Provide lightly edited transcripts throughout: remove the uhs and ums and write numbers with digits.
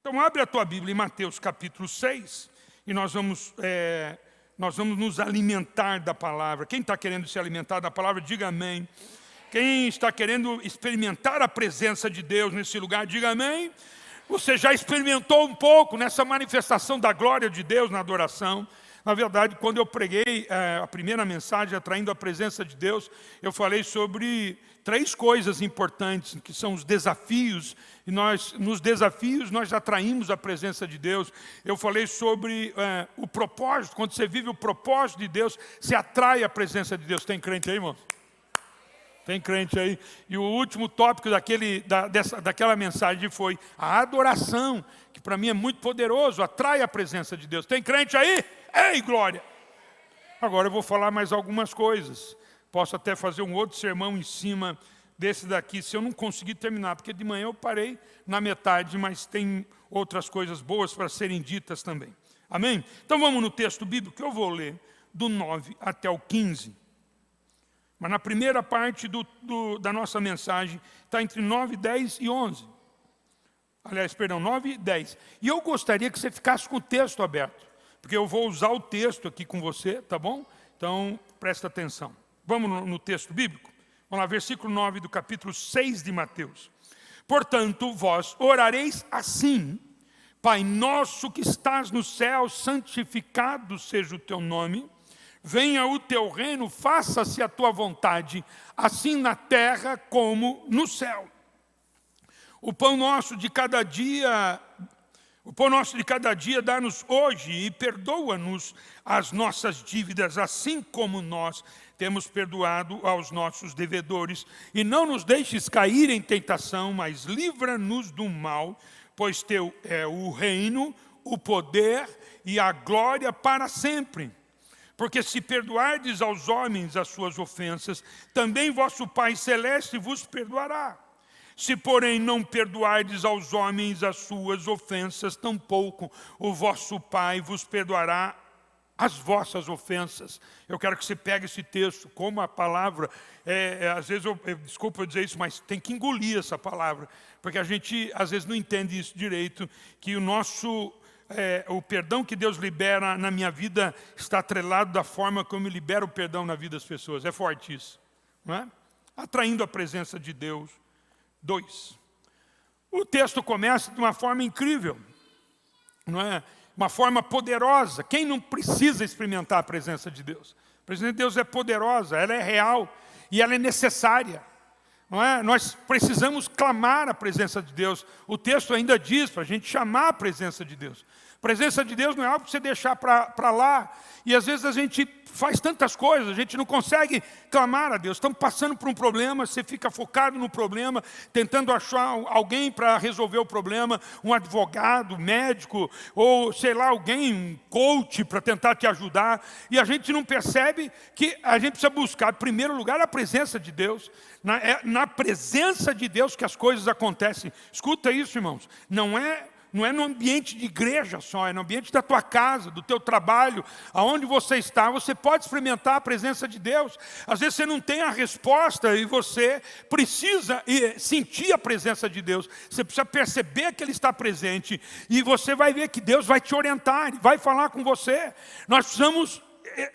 Então abre a tua Bíblia em Mateus capítulo 6 e nós vamos nos alimentar da palavra. Quem está querendo se alimentar da palavra, diga amém. Quem está querendo experimentar a presença de Deus nesse lugar, diga amém. Você já experimentou um pouco nessa manifestação da glória de Deus na adoração. Na verdade, quando eu preguei a primeira mensagem, atraindo a presença de Deus, eu falei sobre 3 coisas importantes, que são os desafios, e nos desafios nós atraímos a presença de Deus. Eu falei sobre o propósito, quando você vive o propósito de Deus, você atrai a presença de Deus. Tem crente aí, irmão? Tem crente aí. E o último tópico daquela mensagem foi a adoração, que para mim é muito poderoso, atrai a presença de Deus. Tem crente aí? Ei, glória! Agora eu vou falar mais algumas coisas. Posso até fazer um outro sermão em cima desse daqui, se eu não conseguir terminar, porque de manhã eu parei na metade, mas tem outras coisas boas para serem ditas também. Amém? Então vamos no texto bíblico, que eu vou ler do 9 até o 15. Mas na primeira parte da nossa mensagem, está entre 9, 10 e 11. Aliás, perdão, 9 e 10. E eu gostaria que você ficasse com o texto aberto, porque eu vou usar o texto aqui com você, tá bom? Então, presta atenção. Vamos no texto bíblico? Vamos lá, versículo 9 do capítulo 6 de Mateus. Portanto, vós orareis assim: Pai nosso que estás no céu, santificado seja o teu nome. Venha o teu reino, faça-se a tua vontade, assim na terra como no céu. O pão nosso de cada dia dá-nos hoje e perdoa-nos as nossas dívidas, assim como nós temos perdoado aos nossos devedores. E não nos deixes cair em tentação, mas livra-nos do mal, pois teu é o reino, o poder e a glória para sempre. Porque se perdoardes aos homens as suas ofensas, também vosso Pai Celeste vos perdoará. Se, porém, não perdoardes aos homens as suas ofensas, tampouco o vosso Pai vos perdoará as vossas ofensas. Eu quero que você pegue esse texto, como a palavra, às vezes, desculpa eu dizer isso, mas tem que engolir essa palavra, porque a gente, às vezes, não entende isso direito, que o perdão que Deus libera na minha vida está atrelado da forma como eu libero o perdão na vida das pessoas. É forte isso, não é? Atraindo a presença de Deus. 2. O texto começa de uma forma incrível, não é? Uma forma poderosa. Quem não precisa experimentar a presença de Deus? A presença de Deus é poderosa, ela é real e ela é necessária. Não é? Nós precisamos clamar a presença de Deus. O texto ainda diz para a gente chamar a presença de Deus. A presença de Deus não é algo para você deixar para lá. E às vezes a gente faz tantas coisas, a gente não consegue clamar a Deus. Estamos passando por um problema, você fica focado no problema, tentando achar alguém para resolver o problema, um advogado, médico, ou sei lá, alguém, um coach para tentar te ajudar. E a gente não percebe que a gente precisa buscar, em primeiro lugar, a presença de Deus. É na presença de Deus que as coisas acontecem. Escuta isso, irmãos. Não é no ambiente de igreja só, é no ambiente da tua casa, do teu trabalho, aonde você está, você pode experimentar a presença de Deus. Às vezes você não tem a resposta e você precisa sentir a presença de Deus. Você precisa perceber que Ele está presente e você vai ver que Deus vai te orientar, Ele vai falar com você. Nós precisamos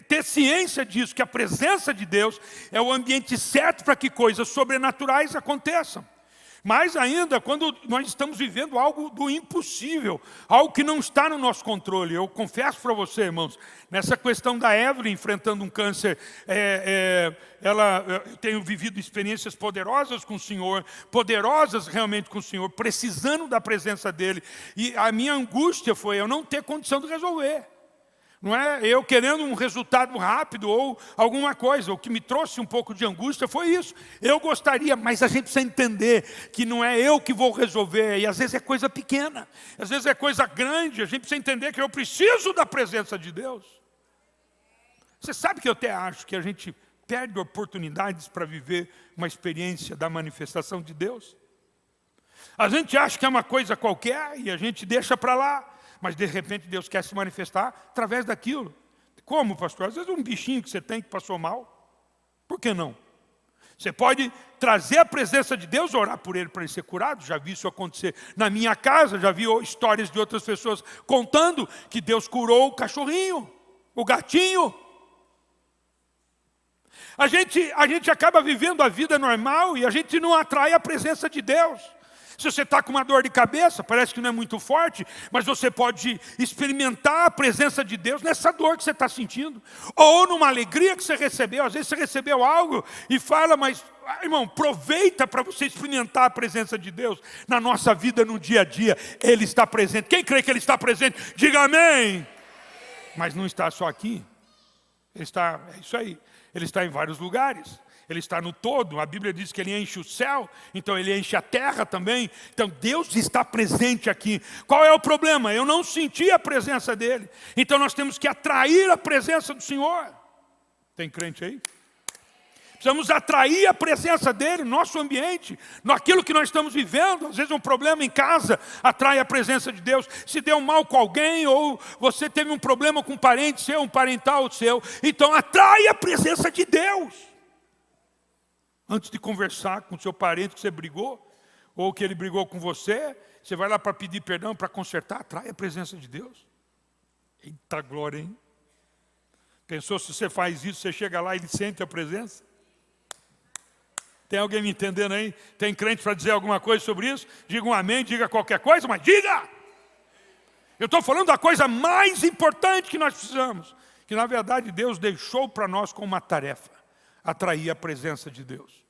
ter ciência disso, que a presença de Deus é o ambiente certo para que coisas sobrenaturais aconteçam. Mais ainda, quando nós estamos vivendo algo do impossível, algo que não está no nosso controle. Eu confesso para você, irmãos, nessa questão da Evelyn enfrentando um câncer, eu tenho vivido experiências poderosas com o Senhor, poderosas realmente com o Senhor, precisando da presença dEle. E a minha angústia foi eu não ter condição de resolver. Não é eu querendo um resultado rápido ou alguma coisa. O que me trouxe um pouco de angústia foi isso. Eu gostaria, mas a gente precisa entender que não é eu que vou resolver. E às vezes é coisa pequena, às vezes é coisa grande. A gente precisa entender que eu preciso da presença de Deus. Você sabe que eu até acho que a gente perde oportunidades para viver uma experiência da manifestação de Deus. A gente acha que é uma coisa qualquer e a gente deixa para lá. Mas de repente Deus quer se manifestar através daquilo. Como, pastor? Às vezes um bichinho que você tem que passou mal. Por que não? Você pode trazer a presença de Deus, orar por ele para ele ser curado. Já vi isso acontecer na minha casa, já vi histórias de outras pessoas contando que Deus curou o cachorrinho, o gatinho. A gente acaba vivendo a vida normal e a gente não atrai a presença de Deus. Se você está com uma dor de cabeça, parece que não é muito forte, mas você pode experimentar a presença de Deus nessa dor que você está sentindo. Ou numa alegria que você recebeu. Às vezes você recebeu algo e fala, mas, irmão, aproveita para você experimentar a presença de Deus na nossa vida, no dia a dia. Ele está presente. Quem crê que Ele está presente, diga amém. Mas não está só aqui. É isso aí. Ele está em vários lugares. Ele está no todo. A Bíblia diz que Ele enche o céu, então Ele enche a terra também. Então Deus está presente aqui. Qual é o problema? Eu não senti a presença dEle. Então nós temos que atrair a presença do Senhor. Tem crente aí? Precisamos atrair a presença dEle no nosso ambiente, naquilo que nós estamos vivendo. Às vezes um problema em casa atrai a presença de Deus. Se deu mal com alguém, ou você teve um problema com um parente seu, um parental seu, então atrai a presença de Deus. Antes de conversar com o seu parente que você brigou, ou que ele brigou com você, você vai lá para pedir perdão, para consertar, atrai a presença de Deus. Eita glória, hein? Pensou, se você faz isso, você chega lá e ele sente a presença? Tem alguém me entendendo aí? Tem crente para dizer alguma coisa sobre isso? Diga um amém, diga qualquer coisa, mas diga! Eu estou falando da coisa mais importante que nós precisamos, que na verdade Deus deixou para nós como uma tarefa, atrair a presença de Deus.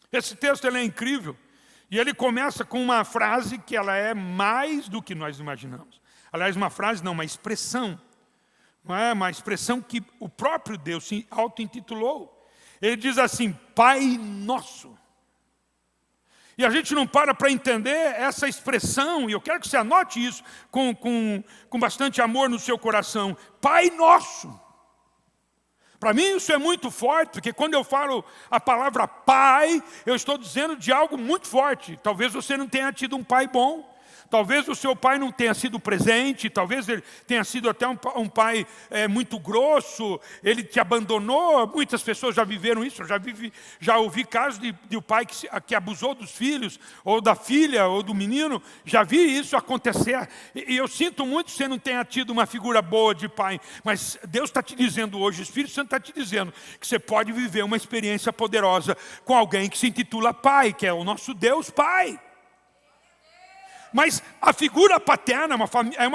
Esse texto ele é incrível, e ele começa com uma frase que ela é mais do que nós imaginamos. Aliás, uma frase não, uma expressão. Não é uma expressão que o próprio Deus se auto-intitulou. Ele diz assim, Pai Nosso. E a gente não para entender essa expressão, e eu quero que você anote isso com bastante amor no seu coração. Pai Nosso. Para mim isso é muito forte, porque quando eu falo a palavra pai, eu estou dizendo de algo muito forte. Talvez você não tenha tido um pai bom, talvez o seu pai não tenha sido presente, talvez ele tenha sido até um pai muito grosso, ele te abandonou. Muitas pessoas já viveram isso, eu já ouvi casos de um pai que abusou dos filhos, ou da filha, ou do menino. Já vi isso acontecer, e eu sinto muito que você não tenha tido uma figura boa de pai, mas Deus está te dizendo hoje, o Espírito Santo está te dizendo, que você pode viver uma experiência poderosa com alguém que se intitula pai, que é o nosso Deus Pai. Mas a figura paterna é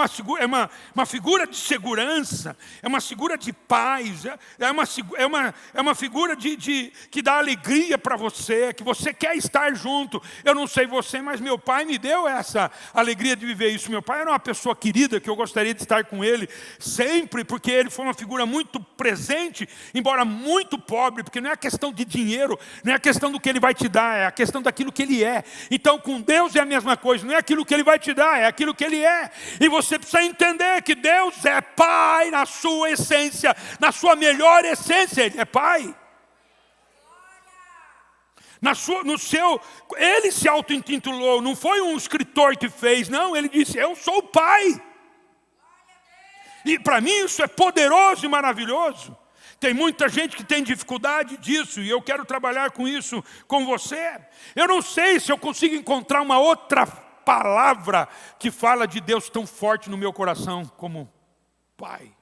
uma figura de segurança, é uma figura de paz, é uma figura que dá alegria para você, que você quer estar junto. Eu não sei você, mas meu pai me deu essa alegria de viver isso. Meu pai era uma pessoa querida, que eu gostaria de estar com ele sempre, porque ele foi uma figura muito presente, embora muito pobre, porque não é a questão de dinheiro, não é a questão do que ele vai te dar, é a questão daquilo que ele é. Então com Deus é a mesma coisa, não é aquilo que Ele vai te dar, é aquilo que Ele é. E você precisa entender que Deus é Pai na sua essência, na sua melhor essência. Ele é Pai. Ele se auto-intitulou, não foi um escritor que fez, não, ele disse, eu sou o Pai. E para mim isso é poderoso e maravilhoso. Tem muita gente que tem dificuldade disso, e eu quero trabalhar com isso com você. Eu não sei se eu consigo encontrar uma outra palavra que fala de Deus tão forte no meu coração como Pai.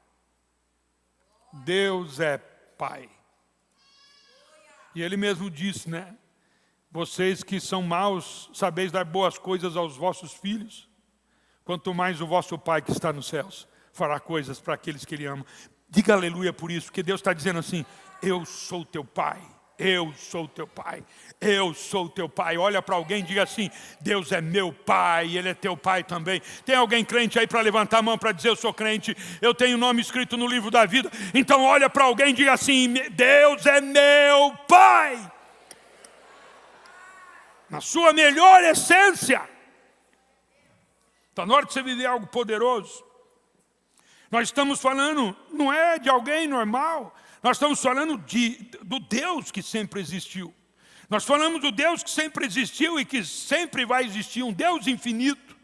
Deus é Pai. E Ele mesmo disse, né? Vocês que são maus, sabeis dar boas coisas aos vossos filhos, quanto mais o vosso Pai que está nos céus fará coisas para aqueles que Ele ama. Diga aleluia por isso, porque Deus está dizendo assim, eu sou teu Pai. Eu sou teu Pai, eu sou teu Pai. Olha para alguém e diga assim, Deus é meu Pai, Ele é teu Pai também. Tem alguém crente aí para levantar a mão para dizer, eu sou crente, eu tenho o nome escrito no livro da vida? Então olha para alguém e diga assim, Deus é meu Pai. Na sua melhor essência. Está na hora de você viver algo poderoso. Nós estamos falando, não é de alguém normal, nós estamos falando do Deus que sempre existiu. Nós falamos do Deus que sempre existiu e que sempre vai existir, um Deus infinito.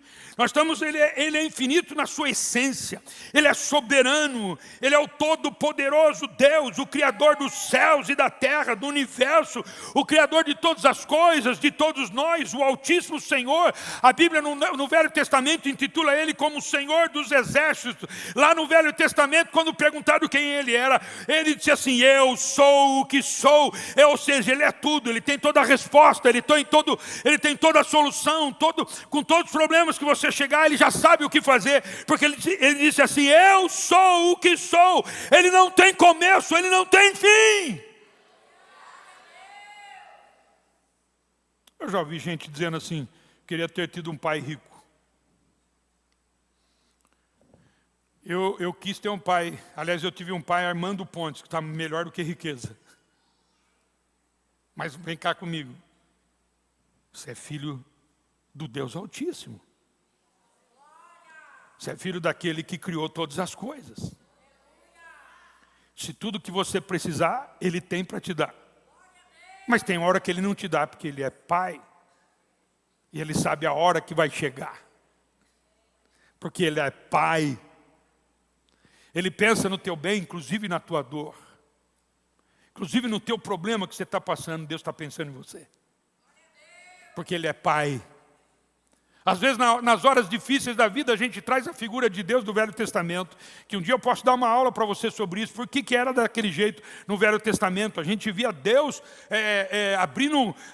Ele é infinito na sua essência, Ele é soberano, Ele é o todo-poderoso Deus, o Criador dos céus e da terra, do universo, o Criador de todas as coisas, de todos nós, o Altíssimo Senhor. A Bíblia no Velho Testamento intitula Ele como o Senhor dos Exércitos. Lá no Velho Testamento, quando perguntado quem Ele era, Ele disse assim: eu sou o que sou. Ou seja, Ele é tudo, Ele tem toda a resposta, Ele tem toda a solução, com todos os problemas que você chegar, Ele já sabe o que fazer, porque ele disse assim: eu sou o que sou. Ele não tem começo, Ele não tem fim. Eu já ouvi gente dizendo assim: queria ter tido um pai rico. Eu quis ter um pai, aliás, eu tive um pai, Armando Pontes, que está melhor do que riqueza. Mas vem cá comigo, você é filho do Deus Altíssimo. Você é filho daquele que criou todas as coisas. Se tudo que você precisar, Ele tem para te dar. Mas tem hora que Ele não te dá, porque Ele é Pai. E Ele sabe a hora que vai chegar. Porque Ele é Pai. Ele pensa no teu bem, inclusive na tua dor. Inclusive no teu problema que você está passando, Deus está pensando em você. Porque Ele é Pai. Às vezes, nas horas difíceis da vida, a gente traz a figura de Deus do Velho Testamento, que um dia eu posso dar uma aula para você sobre isso, por que era daquele jeito no Velho Testamento. A gente via Deus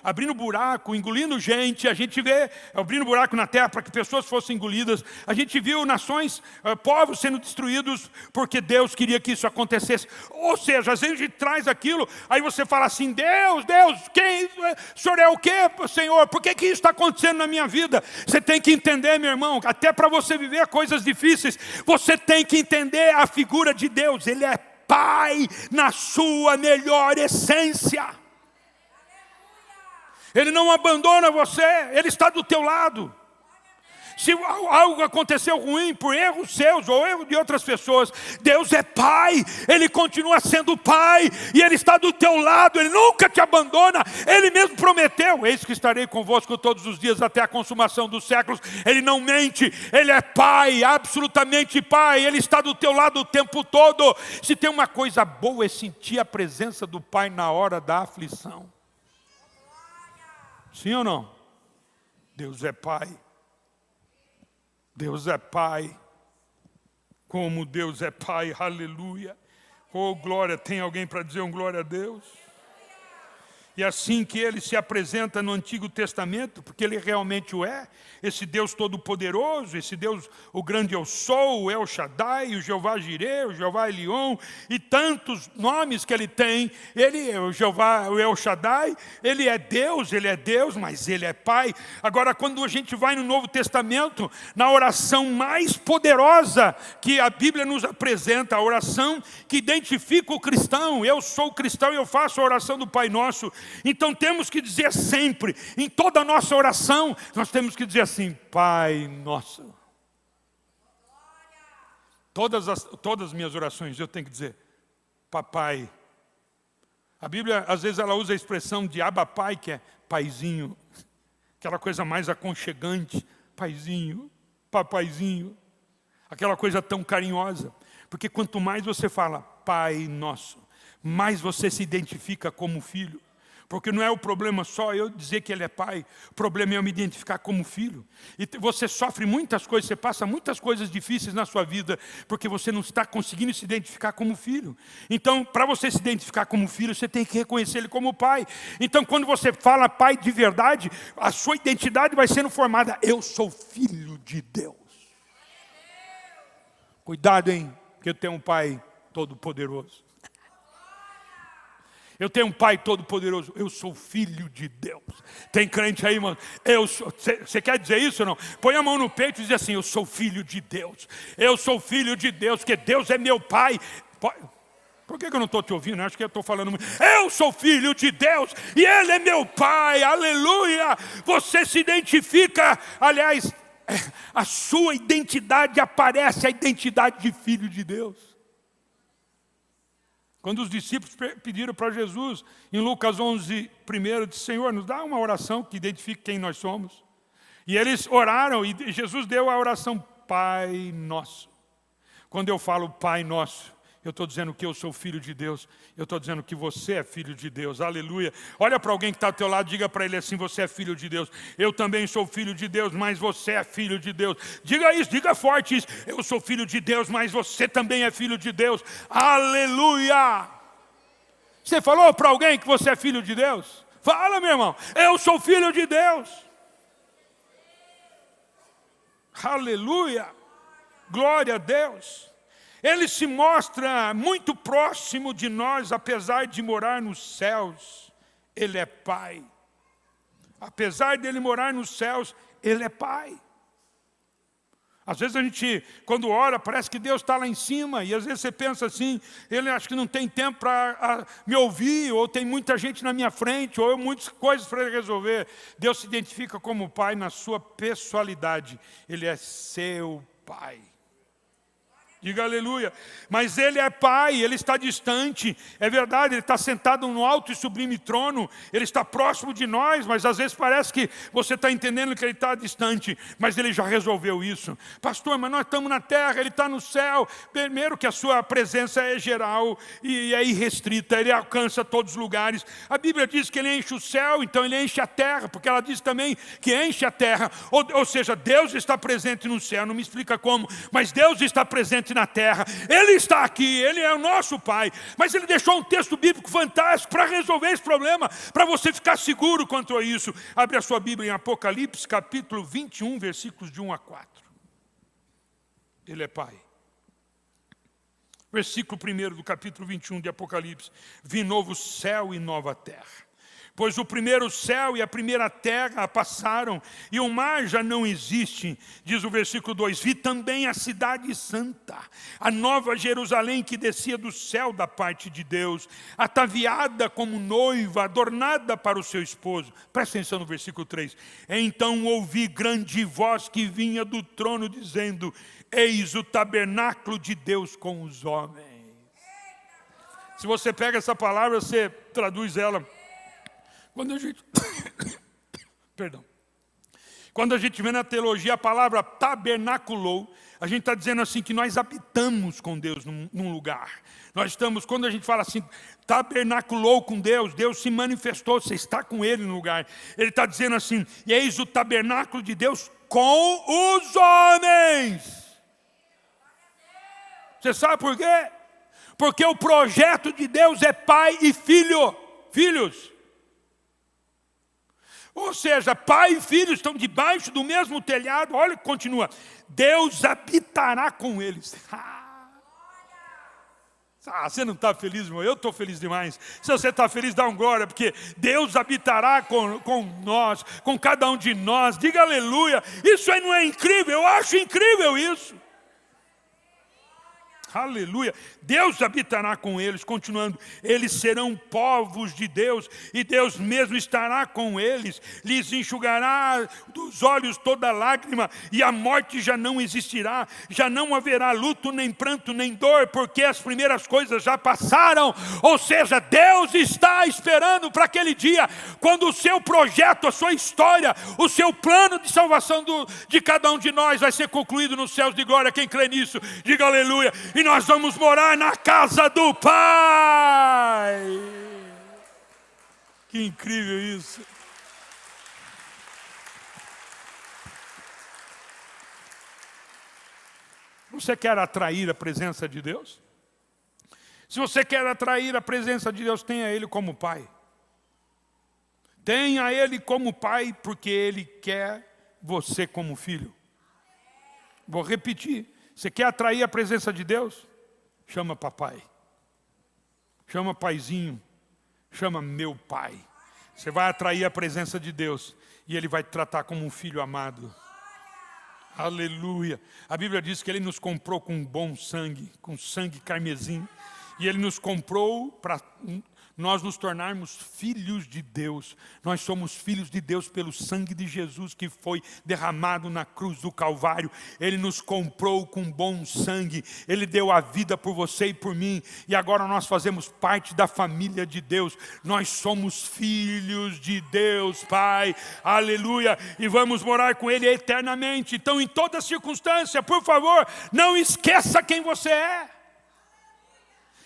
abrindo buraco, engolindo gente, a gente vê abrindo buraco na terra para que pessoas fossem engolidas, a gente viu nações, povos sendo destruídos, porque Deus queria que isso acontecesse. Ou seja, às vezes a gente traz aquilo, aí você fala assim: Deus, o Senhor é o quê, Senhor? Por que isso está acontecendo na minha vida? Você tem que entender, meu irmão, até para você viver coisas difíceis, você tem que entender a figura de Deus. Ele é Pai na sua melhor essência. Ele não abandona você, Ele está do teu lado. Se algo aconteceu ruim por erros seus ou erro de outras pessoas, Deus é Pai, Ele continua sendo Pai, e Ele está do teu lado, Ele nunca te abandona. Ele mesmo prometeu: eis que estarei convosco todos os dias até a consumação dos séculos. Ele não mente, Ele é Pai, absolutamente Pai, Ele está do teu lado o tempo todo. Se tem uma coisa boa é sentir a presença do Pai na hora da aflição. Sim ou não? Deus é Pai. Deus é Pai, como Deus é Pai, aleluia. Oh, glória, tem alguém para dizer um glória a Deus? E assim que Ele se apresenta no Antigo Testamento, porque Ele realmente o é, esse Deus todo-poderoso, esse Deus, o grande eu sou, o El Shaddai, o Jeová Jireh, o Jeová Elion, e tantos nomes que Ele tem. Ele é o Jeová, o El Shaddai, Ele é Deus, mas Ele é Pai. Agora, quando a gente vai no Novo Testamento, na oração mais poderosa que a Bíblia nos apresenta, a oração que identifica o cristão: eu sou cristão e eu faço a oração do Pai Nosso. Então temos que dizer sempre, em toda a nossa oração, nós temos que dizer assim: Pai Nosso. Todas as minhas orações eu tenho que dizer Papai. A Bíblia às vezes ela usa a expressão de Abba Pai, que é paizinho, aquela coisa mais aconchegante, paizinho, papaizinho, aquela coisa tão carinhosa, porque quanto mais você fala Pai Nosso, mais você se identifica como filho. Porque não é o problema só eu dizer que Ele é Pai, o problema é eu me identificar como filho. E você sofre muitas coisas, você passa muitas coisas difíceis na sua vida, porque você não está conseguindo se identificar como filho. Então, para você se identificar como filho, você tem que reconhecer Ele como Pai. Então, quando você fala Pai de verdade, a sua identidade vai sendo formada: eu sou filho de Deus. Cuidado, hein, porque eu tenho um Pai todo-poderoso. Eu tenho um Pai todo-poderoso. Eu sou filho de Deus. Tem crente aí, mano? Você quer dizer isso ou não? Põe a mão no peito e diz assim: eu sou filho de Deus. Eu sou filho de Deus, porque Deus é meu Pai. Por que eu não estou te ouvindo? Eu acho que eu estou falando muito. Eu sou filho de Deus e Ele é meu Pai. Aleluia. Você se identifica, aliás, a sua identidade aparece, a identidade de filho de Deus. Quando os discípulos pediram para Jesus, em Lucas 11, primeiro, disse: Senhor, nos dá uma oração que identifique quem nós somos. E eles oraram e Jesus deu a oração Pai Nosso. Quando eu falo Pai Nosso, eu estou dizendo que eu sou filho de Deus. Eu estou dizendo que você é filho de Deus. Aleluia. Olha para alguém que está ao teu lado, diga para ele assim, você é filho de Deus. Eu também sou filho de Deus, mas você é filho de Deus. Diga isso, diga forte isso. Eu sou filho de Deus, mas você também é filho de Deus. Aleluia. Você falou para alguém que você é filho de Deus? Fala, meu irmão. Eu sou filho de Deus. Aleluia. Glória a Deus. Ele se mostra muito próximo de nós, apesar de morar nos céus. Ele é Pai. Apesar de ele morar nos céus, ele é Pai. Às vezes a gente, quando ora, parece que Deus está lá em cima. E às vezes você pensa assim, ele acha que não tem tempo para me ouvir, ou tem muita gente na minha frente, ou muitas coisas para ele resolver. Deus se identifica como Pai na sua pessoalidade. Ele é seu Pai. Diga aleluia. Mas ele é Pai, ele está distante. É verdade, ele está sentado no alto e sublime trono. Ele está próximo de nós, mas às vezes parece que você está entendendo que ele está distante. Mas ele já resolveu isso. Pastor, mas nós estamos na terra, ele está no céu. Primeiro que a sua presença é geral e é irrestrita. Ele alcança todos os lugares. A Bíblia diz que ele enche o céu, então ele enche a terra. Porque ela diz também que enche a terra. Ou seja, Deus está presente no céu. Não me explica como, mas Deus está presente na terra, ele está aqui, ele é o nosso Pai, mas ele deixou um texto bíblico fantástico para resolver esse problema, para você ficar seguro quanto a isso. Abre a sua Bíblia em Apocalipse, capítulo 21, versículos de 1 a 4. Ele é Pai. Versículo 1 do capítulo 21 de Apocalipse: vi novo céu e nova terra. Pois o primeiro céu e a primeira terra passaram, e o mar já não existe. Diz o versículo 2, vi também a cidade santa, a nova Jerusalém que descia do céu da parte de Deus, ataviada como noiva, adornada para o seu esposo. Presta atenção no versículo 3. Então ouvi grande voz que vinha do trono dizendo, eis o tabernáculo de Deus com os homens. Se você pega essa palavra, você traduz ela. Quando a gente, perdão, quando a gente vê na teologia a palavra tabernaculou, a gente está dizendo assim que nós habitamos com Deus num lugar. Nós estamos, quando a gente fala assim, tabernaculou com Deus, Deus se manifestou, você está com Ele no lugar. Ele está dizendo assim, e eis o tabernáculo de Deus com os homens. Você sabe por quê? Porque o projeto de Deus é pai e filho, filhos. Ou seja, pai e filho estão debaixo do mesmo telhado. Olha que continua. Deus habitará com eles. Você não está feliz, irmão? Eu estou feliz demais. Se você está feliz, dá um glória, porque Deus habitará com nós, com cada um de nós. Diga aleluia. Isso aí não é incrível? Eu acho incrível isso. Aleluia, Deus habitará com eles, continuando, eles serão povos de Deus, e Deus mesmo estará com eles, lhes enxugará dos olhos toda lágrima, e a morte já não existirá, já não haverá luto, nem pranto, nem dor, porque as primeiras coisas já passaram. Ou seja, Deus está esperando para aquele dia, quando o seu projeto, a sua história, o seu plano de salvação de cada um de nós vai ser concluído nos céus de glória. Quem crê nisso, diga aleluia. E nós vamos morar na casa do Pai. Que incrível isso. Você quer atrair a presença de Deus? Se você quer atrair a presença de Deus, tenha Ele como Pai. Tenha Ele como Pai, porque Ele quer você como filho. Vou repetir. Você quer atrair a presença de Deus? Chama papai. Chama paizinho. Chama meu pai. Você vai atrair a presença de Deus. E Ele vai te tratar como um filho amado. Aleluia. A Bíblia diz que Ele nos comprou com bom sangue. Com sangue carmesim. E Ele nos comprou para nós nos tornarmos filhos de Deus. Nós somos filhos de Deus pelo sangue de Jesus que foi derramado na cruz do Calvário. Ele nos comprou com bom sangue. Ele deu a vida por você e por mim. E agora nós fazemos parte da família de Deus. Nós somos filhos de Deus, Pai. Aleluia. E vamos morar com Ele eternamente. Então, em toda circunstância, por favor, não esqueça quem você é.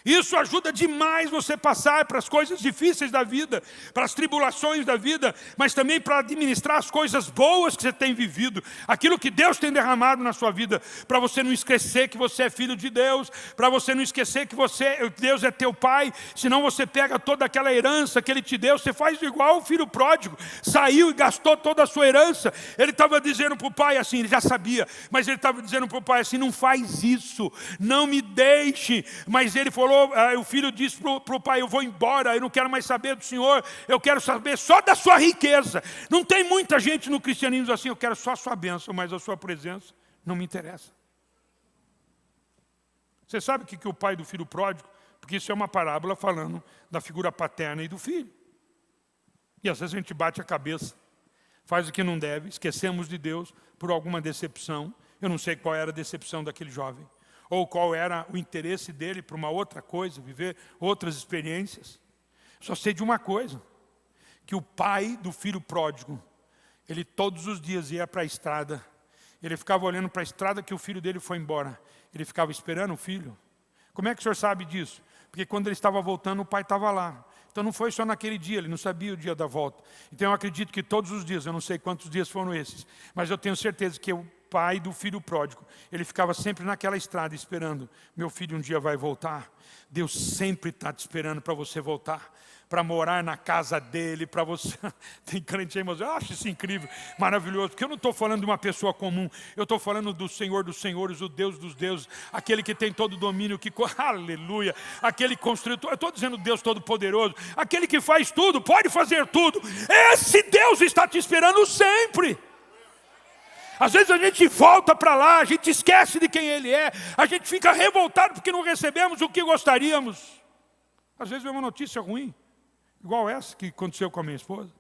Isso ajuda demais você passar para as coisas difíceis da vida, para as tribulações da vida, mas também para administrar as coisas boas que você tem vivido, aquilo que Deus tem derramado na sua vida, para você não esquecer que você é filho de Deus, para você não esquecer que Deus é teu pai, senão você pega toda aquela herança que Ele te deu, você faz igual o filho pródigo, saiu e gastou toda a sua herança. Ele estava dizendo para o pai assim, ele já sabia, mas ele estava dizendo para o pai assim, não faz isso, não me deixe, mas ele falou, o filho disse para o pai, eu vou embora, eu não quero mais saber do Senhor, eu quero saber só da sua riqueza. Não tem muita gente no cristianismo assim, eu quero só a sua bênção, mas a sua presença não me interessa. Você sabe o que o pai do filho pródigo, porque isso é uma parábola falando da figura paterna e do filho. E às vezes a gente bate a cabeça, faz o que não deve, esquecemos de Deus por alguma decepção. Eu não sei qual era a decepção daquele jovem, ou qual era o interesse dele para uma outra coisa, viver outras experiências. Só sei de uma coisa, que o pai do filho pródigo, ele todos os dias ia para a estrada, ele ficava olhando para a estrada que o filho dele foi embora, ele ficava esperando o filho. Como é que o senhor sabe disso? Porque quando ele estava voltando, o pai estava lá. Então não foi só naquele dia, ele não sabia o dia da volta. Então eu acredito que todos os dias, eu não sei quantos dias foram esses, mas eu tenho certeza que o pai do filho pródigo, ele ficava sempre naquela estrada esperando, meu filho um dia vai voltar. Deus sempre está te esperando para você voltar, para morar na casa dele, para você. Tem crente aí, mas eu acho isso incrível, maravilhoso, porque eu não estou falando de uma pessoa comum, eu estou falando do Senhor dos senhores, o Deus dos deuses, aquele que tem todo o domínio, aleluia, aquele que construiu, eu estou dizendo Deus todo-poderoso, aquele que faz tudo, pode fazer tudo. Esse Deus está te esperando sempre. Às vezes a gente volta para lá, a gente esquece de quem Ele é, a gente fica revoltado porque não recebemos o que gostaríamos. Às vezes vem uma notícia ruim, igual essa que aconteceu com a minha esposa,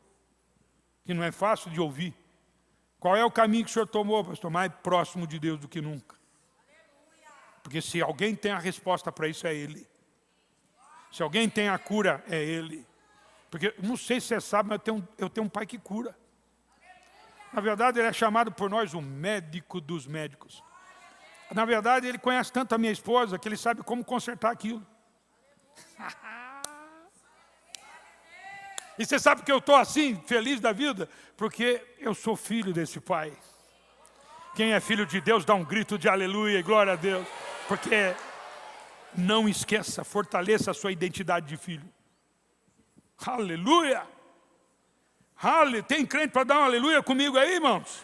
que não é fácil de ouvir. Qual é o caminho que o senhor tomou, pastor? Mais próximo de Deus do que nunca. Porque se alguém tem a resposta para isso, é Ele. Se alguém tem a cura, é Ele. Porque, não sei se você sabe, mas eu tenho um pai que cura. Na verdade, ele é chamado por nós o médico dos médicos. Na verdade, ele conhece tanto a minha esposa que ele sabe como consertar aquilo. E você sabe que eu estou assim, feliz da vida? Porque eu sou filho desse pai. Quem é filho de Deus dá um grito de aleluia e glória a Deus. Porque não esqueça, fortaleça a sua identidade de filho. Aleluia! Tem crente para dar um aleluia comigo aí, irmãos?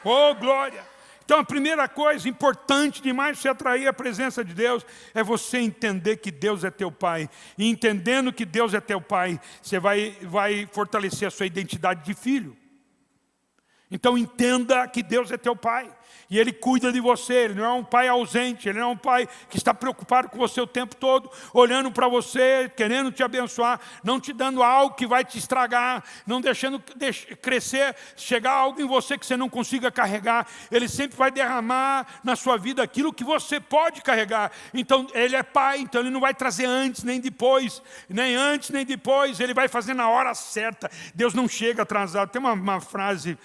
Oh, glória! Então a primeira coisa importante demais para você atrair a presença de Deus é você entender que Deus é teu pai. E entendendo que Deus é teu pai, você vai fortalecer a sua identidade de filho. Então entenda que Deus é teu pai. E Ele cuida de você, Ele não é um pai ausente, Ele não é um pai que está preocupado com você o tempo todo, olhando para você, querendo te abençoar, não te dando algo que vai te estragar, não deixando crescer, chegar algo em você que você não consiga carregar. Ele sempre vai derramar na sua vida aquilo que você pode carregar. Então Ele é pai, então Ele não vai trazer antes nem depois, nem antes nem depois, Ele vai fazer na hora certa. Deus não chega atrasado. Tem uma frase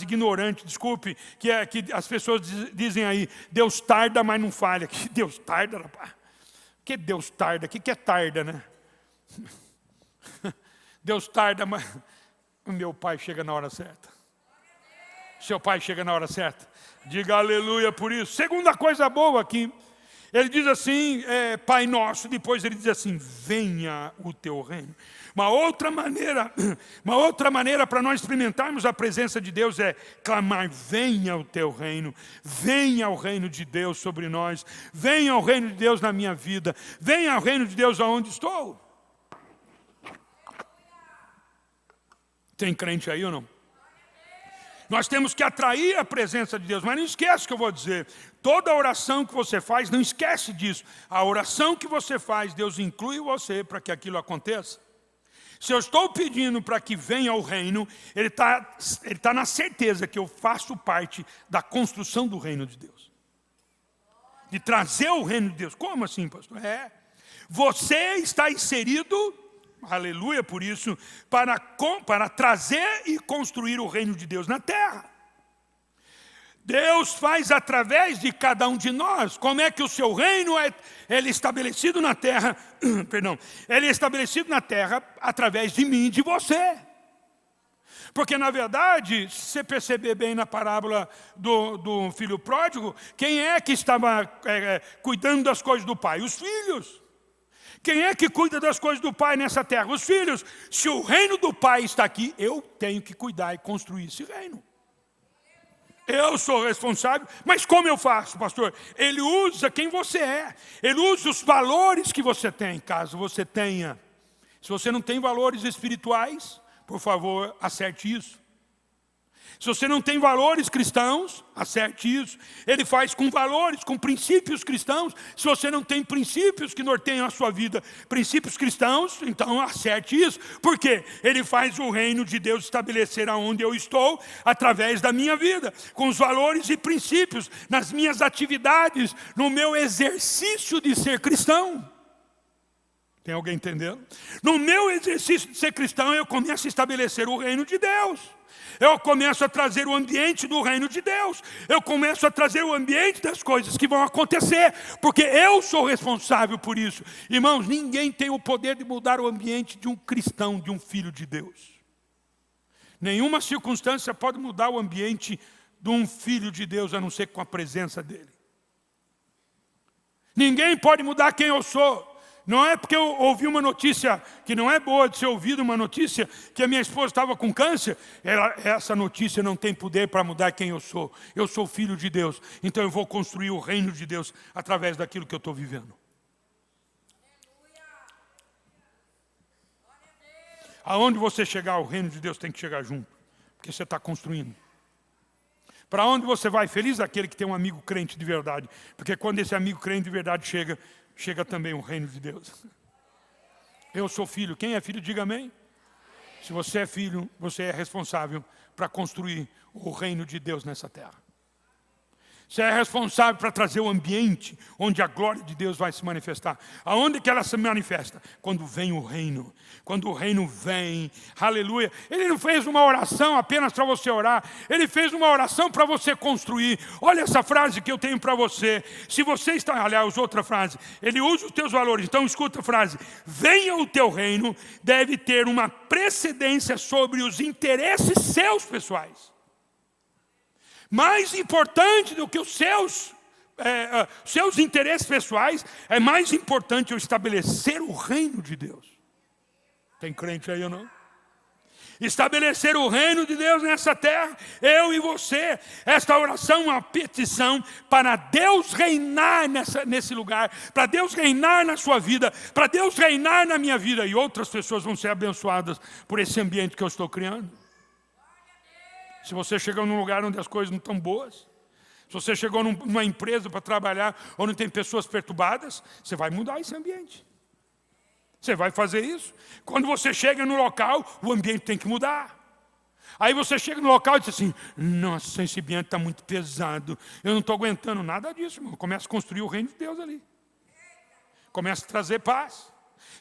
ignorante, desculpe, que as pessoas dizem aí, Deus tarda, mas não falha. Que Deus tarda, rapaz? Que Deus tarda? O que é tarda, né? Deus tarda, mas o meu pai chega na hora certa. Seu pai chega na hora certa. Diga aleluia por isso. Segunda coisa boa aqui, ele diz assim, Pai Nosso, depois ele diz assim, venha o teu reino. Uma outra maneira para nós experimentarmos a presença de Deus é clamar, venha o teu reino, venha o reino de Deus sobre nós, venha o reino de Deus na minha vida, venha o reino de Deus aonde estou. Tem crente aí ou não? Nós temos que atrair a presença de Deus. Mas não esquece o que eu vou dizer. Toda oração que você faz, não esquece disso. A oração que você faz, Deus inclui você para que aquilo aconteça. Se eu estou pedindo para que venha o reino, Ele tá na certeza que eu faço parte da construção do reino de Deus. De trazer o reino de Deus. Como assim, pastor? Você está inserido, aleluia por isso, para trazer e construir o reino de Deus na terra. Deus faz através de cada um de nós. Como é que o seu reino ele é estabelecido na terra? Perdão. Ele é estabelecido na terra através de mim e de você. Porque, na verdade, se você perceber bem na parábola do filho pródigo, quem é que estava cuidando das coisas do pai? Os filhos. Quem é que cuida das coisas do pai nessa terra? Os filhos. Se o reino do pai está aqui, eu tenho que cuidar e construir esse reino. Eu sou responsável, mas como eu faço, pastor? Ele usa quem você é. Ele usa os valores que você tem, caso você tenha. Se você não tem valores espirituais, por favor, acerte isso. Se você não tem valores cristãos, acerte isso. Ele faz com valores, com princípios cristãos. Se você não tem princípios que norteiam a sua vida, princípios cristãos, então acerte isso. Por quê? Ele faz o reino de Deus estabelecer aonde eu estou, através da minha vida, com os valores e princípios, nas minhas atividades, no meu exercício de ser cristão. Tem alguém entendendo? No meu exercício de ser cristão, eu começo a estabelecer o reino de Deus. Eu começo a trazer o ambiente do reino de Deus. Eu começo a trazer o ambiente das coisas que vão acontecer, porque eu sou responsável por isso. Irmãos, ninguém tem o poder de mudar o ambiente de um cristão, de um filho de Deus. Nenhuma circunstância pode mudar o ambiente de um filho de Deus, a não ser com a presença dele. Ninguém pode mudar quem eu sou. Não é porque eu ouvi uma notícia que não é boa de ser ouvida, uma notícia que a minha esposa estava com câncer. Essa notícia não tem poder para mudar quem eu sou. Eu sou filho de Deus, então eu vou construir o reino de Deus através daquilo que eu estou vivendo. Aonde você chegar, o reino de Deus tem que chegar junto, porque você está construindo. Para onde você vai? Feliz aquele que tem um amigo crente de verdade, porque quando esse amigo crente de verdade chega também o reino de Deus. Eu sou filho. Quem é filho, diga amém. Se você é filho, você é responsável para construir o reino de Deus nessa terra. Você é responsável para trazer o ambiente onde a glória de Deus vai se manifestar. Aonde que ela se manifesta? Quando vem o reino. Quando o reino vem, aleluia. Ele não fez uma oração apenas para você orar. Ele fez uma oração para você construir. Olha essa frase que eu tenho para você. Se você está, aliás, outra frase. Ele usa os teus valores. Então escuta a frase. Venha o teu reino, deve ter uma precedência sobre os interesses seus pessoais. Mais importante do que os seus interesses pessoais, é mais importante eu estabelecer o reino de Deus. Tem crente aí ou não? Estabelecer o reino de Deus nessa terra, eu e você. Esta oração é uma petição para Deus reinar nesse lugar, para Deus reinar na sua vida, para Deus reinar na minha vida, e outras pessoas vão ser abençoadas por esse ambiente que eu estou criando. Se você chegou num lugar onde as coisas não estão boas, se você chegou numa empresa para trabalhar onde tem pessoas perturbadas, você vai mudar esse ambiente. Você vai fazer isso. Quando você chega no local, o ambiente tem que mudar. Aí você chega no local e diz assim, nossa, esse ambiente está muito pesado, eu não estou aguentando nada disso, irmão. Começa a construir o reino de Deus ali. Começa a trazer paz.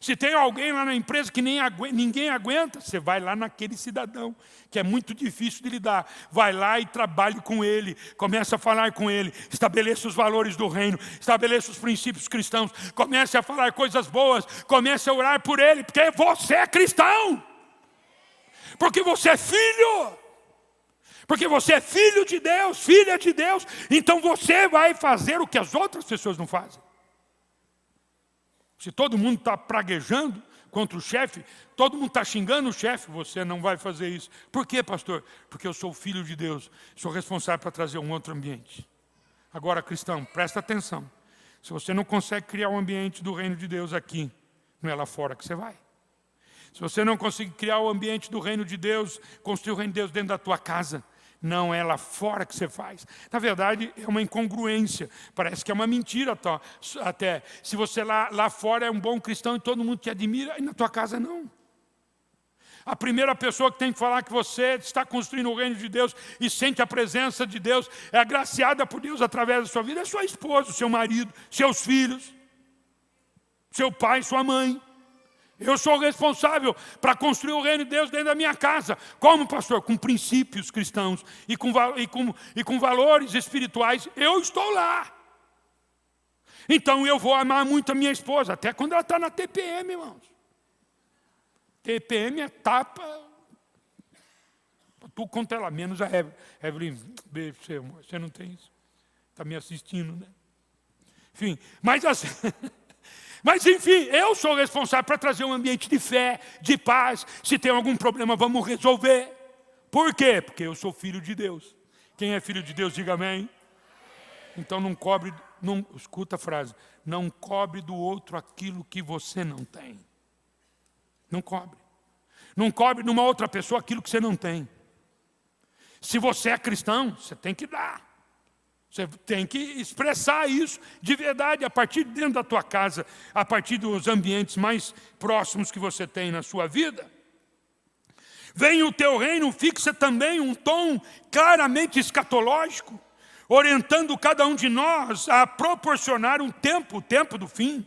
Se tem alguém lá na empresa que ninguém aguenta, você vai lá naquele cidadão, que é muito difícil de lidar. Vai lá e trabalhe com ele, começa a falar com ele, estabeleça os valores do reino, estabeleça os princípios cristãos, comece a falar coisas boas, comece a orar por ele, porque você é cristão. Porque você é filho. Porque você é filho de Deus, filha de Deus, então você vai fazer o que as outras pessoas não fazem. Se todo mundo está praguejando contra o chefe, todo mundo está xingando o chefe, você não vai fazer isso. Por quê, pastor? Porque eu sou filho de Deus, sou responsável para trazer um outro ambiente. Agora, cristão, presta atenção. Se você não consegue criar um ambiente do reino de Deus aqui, não é lá fora que você vai. Se você não consegue criar o ambiente do reino de Deus, construir o reino de Deus dentro da tua casa, Não é lá fora que você faz. Na verdade, é uma incongruência. Parece que é uma mentira até. Se você lá fora é um bom cristão e todo mundo te admira, e na tua casa não. A primeira pessoa que tem que falar que você está construindo o reino de Deus e sente a presença de Deus, é agraciada por Deus através da sua vida, é sua esposa, seu marido, seus filhos, seu pai, sua mãe. Eu sou responsável para construir o reino de Deus dentro da minha casa. Como, pastor? Com princípios cristãos e com valores espirituais. Eu estou lá. Então eu vou amar muito a minha esposa, até quando ela está na TPM, irmãos. TPM é tapa. Tu conta ela, menos a Evelyn. Beijo pra você, amor. Você não tem isso. Está me assistindo, né? Enfim, mas assim... Mas, enfim, eu sou responsável para trazer um ambiente de fé, de paz. Se tem algum problema, vamos resolver. Por quê? Porque eu sou filho de Deus. Quem é filho de Deus, diga amém. Então não cobre, escuta a frase, não cobre do outro aquilo que você não tem. Não cobre. Não cobre de uma outra pessoa aquilo que você não tem. Se você é cristão, você tem que dar. Você tem que expressar isso de verdade, a partir de dentro da tua casa, a partir dos ambientes mais próximos que você tem na sua vida. Venha o teu reino, fixa também um tom claramente escatológico, orientando cada um de nós a proporcionar o tempo do fim.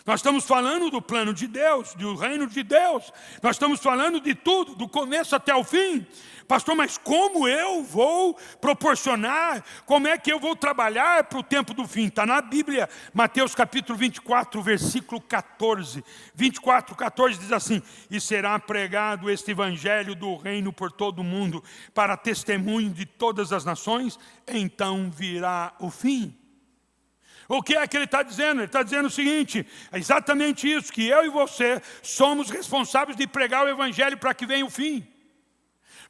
Nós estamos falando do plano de Deus, do reino de Deus. Nós estamos falando de tudo, do começo até o fim. Pastor, mas como eu vou proporcionar, como é que eu vou trabalhar para o tempo do fim? Está na Bíblia, Mateus capítulo 24, versículo 14. 24, 14 diz assim: e será pregado este evangelho do reino por todo o mundo, para testemunho de todas as nações, então virá o fim. O que é que ele está dizendo? Ele está dizendo o seguinte, é exatamente isso, que eu e você somos responsáveis de pregar o evangelho para que venha o fim.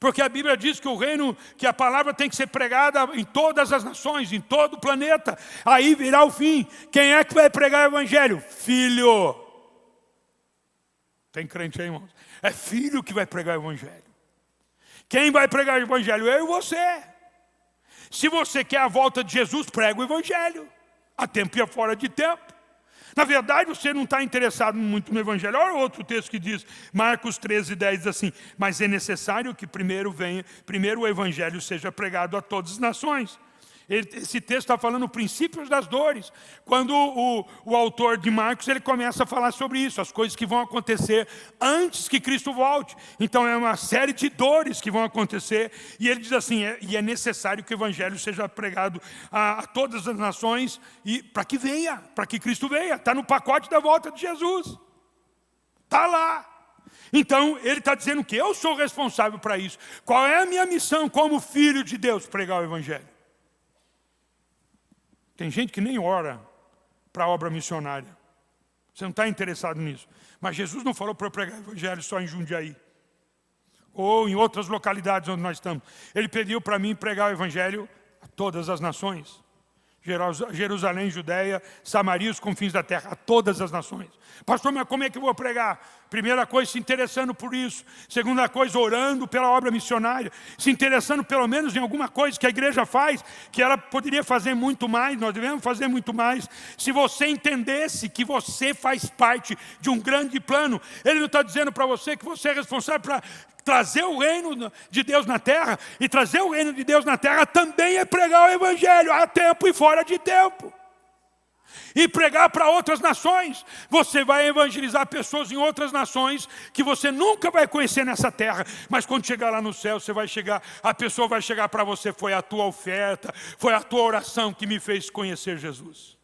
Porque a Bíblia diz que o reino, que a palavra tem que ser pregada em todas as nações, em todo o planeta. Aí virá o fim. Quem é que vai pregar o evangelho? Filho. Tem crente aí, irmãos? É filho que vai pregar o evangelho. Quem vai pregar o evangelho? Eu e você. Se você quer a volta de Jesus, prega o evangelho. A tempo e a fora de tempo. Na verdade, você não está interessado muito no evangelho. Olha outro texto que diz, Marcos 13, 10, diz assim: mas é necessário que primeiro o evangelho seja pregado a todas as nações. Esse texto está falando princípios das dores. Quando o autor de Marcos, ele começa a falar sobre isso, as coisas que vão acontecer antes que Cristo volte. Então é uma série de dores que vão acontecer. E ele diz assim, e é necessário que o evangelho seja pregado a todas as nações, e para que venha, para que Cristo venha. Está no pacote da volta de Jesus. Está lá. Então ele está dizendo que eu sou responsável para isso. Qual é a minha missão como filho de Deus? Pregar o evangelho. Tem gente que nem ora para a obra missionária. Você não está interessado nisso. Mas Jesus não falou para eu pregar o evangelho só em Jundiaí. Ou em outras localidades onde nós estamos. Ele pediu para mim pregar o evangelho a todas as nações. Jerusalém, Judeia, Samaria, os confins da terra, a todas as nações. Pastor, mas como é que eu vou pregar? Primeira coisa, se interessando por isso. Segunda coisa, orando pela obra missionária. Se interessando pelo menos em alguma coisa que a igreja faz, que ela poderia fazer muito mais, nós devemos fazer muito mais. Se você entendesse que você faz parte de um grande plano, ele não está dizendo para você que você é responsável para trazer o reino de Deus na terra, e trazer o reino de Deus na terra também é pregar o evangelho a tempo e fora de tempo. E pregar para outras nações. Você vai evangelizar pessoas em outras nações que você nunca vai conhecer nessa terra. Mas quando chegar lá no céu, a pessoa vai chegar para você, foi a tua oferta, foi a tua oração que me fez conhecer Jesus.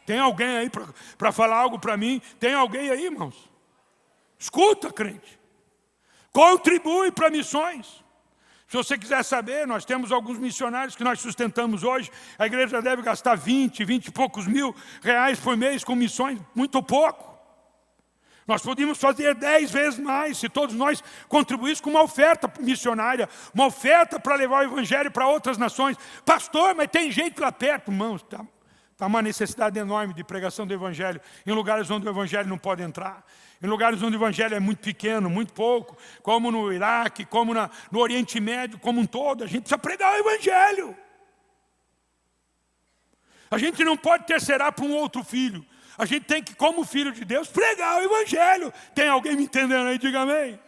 Tem alguém aí para falar algo para mim? Tem alguém aí, irmãos? Escuta, crente. Contribui para missões. Se você quiser saber, nós temos alguns missionários que nós sustentamos hoje. A igreja deve gastar 20 e poucos mil reais por mês com missões, muito pouco. Nós podíamos fazer 10 vezes mais se todos nós contribuíssemos com uma oferta missionária, uma oferta para levar o evangelho para outras nações. Pastor, mas tem gente lá perto, irmãos, Há uma necessidade enorme de pregação do Evangelho em lugares onde o Evangelho não pode entrar. Em lugares onde o Evangelho é muito pequeno, muito pouco, como no Iraque, como no Oriente Médio, como um todo. A gente precisa pregar o Evangelho. A gente não pode terceirar para um outro filho. A gente tem que, como filho de Deus, pregar o Evangelho. Tem alguém me entendendo aí? Diga amém.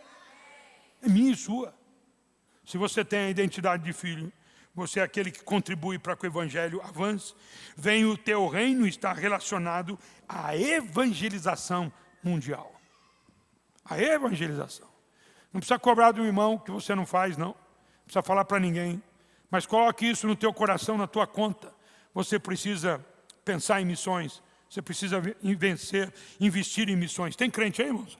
É minha e sua. Se você tem a identidade de filho, você é aquele que contribui para que o Evangelho avance. Vem o teu reino está relacionado à evangelização mundial. A evangelização. Não precisa cobrar do irmão que você não faz, não. Não precisa falar para ninguém. Mas coloque isso no teu coração, na tua conta. Você precisa pensar em missões. Você precisa investir em missões. Tem crente aí, irmãos?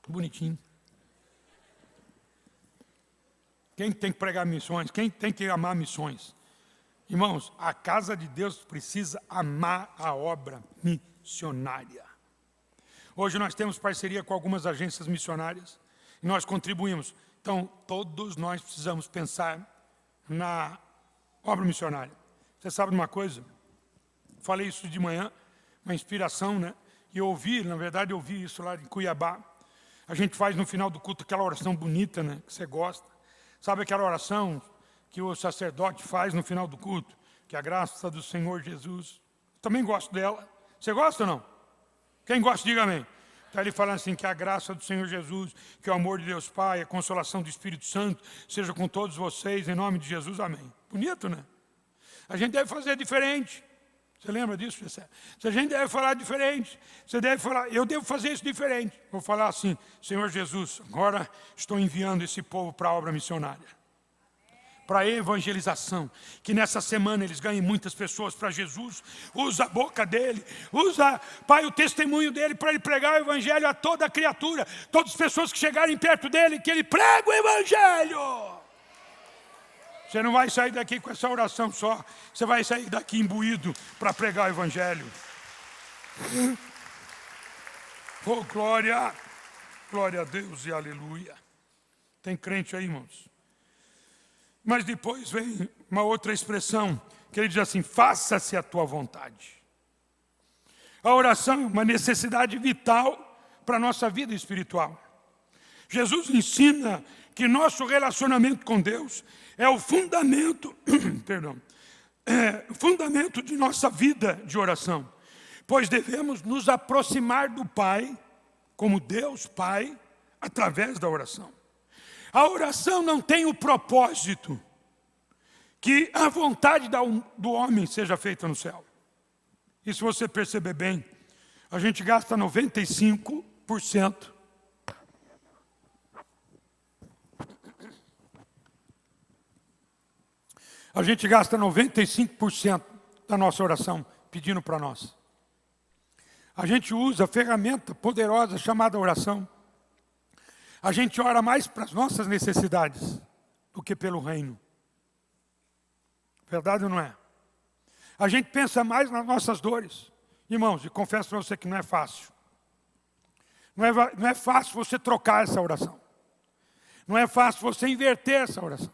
Bonitinho. Quem tem que pregar missões? Quem tem que amar missões? Irmãos, a casa de Deus precisa amar a obra missionária. Hoje nós temos parceria com algumas agências missionárias e nós contribuímos. Então, todos nós precisamos pensar na obra missionária. Você sabe de uma coisa? Falei isso de manhã, uma inspiração, né? E eu ouvi, na verdade, eu ouvi isso lá em Cuiabá. A gente faz no final do culto aquela oração bonita, né? Que você gosta. Sabe aquela oração que o sacerdote faz no final do culto? Que a graça do Senhor Jesus. Também gosto dela. Você gosta ou não? Quem gosta, diga amém. Está ele falando assim, que a graça do Senhor Jesus, que o amor de Deus Pai, a consolação do Espírito Santo, seja com todos vocês, em nome de Jesus, amém. Bonito, né? A gente deve fazer diferente. Você lembra disso, Jessé? A gente deve falar diferente. Você deve falar, eu devo fazer isso diferente. Vou falar assim, Senhor Jesus, agora estou enviando esse povo para a obra missionária. Para a evangelização. Que nessa semana eles ganhem muitas pessoas para Jesus. Usa a boca dele. Usa, Pai, o testemunho dele para ele pregar o evangelho a toda a criatura. Todas as pessoas que chegarem perto dele, que ele pregue o evangelho. Você não vai sair daqui com essa oração só. Você vai sair daqui imbuído para pregar o Evangelho. Oh, glória! Glória a Deus e aleluia. Tem crente aí, irmãos? Mas depois vem uma outra expressão, que ele diz assim, faça-se a tua vontade. A oração é uma necessidade vital para a nossa vida espiritual. Jesus ensina que nosso relacionamento com Deus é o fundamento, fundamento de nossa vida de oração. Pois devemos nos aproximar do Pai, como Deus Pai, através da oração. A oração não tem o propósito que a vontade do homem seja feita no céu. E se você perceber bem, a gente gasta 95%. A gente gasta 95% da nossa oração pedindo para nós. A gente usa a ferramenta poderosa chamada oração. A gente ora mais para as nossas necessidades do que pelo reino. Verdade ou não é? A gente pensa mais nas nossas dores. Irmãos, e confesso para você que não é fácil. Não é fácil você trocar essa oração. Não é fácil você inverter essa oração.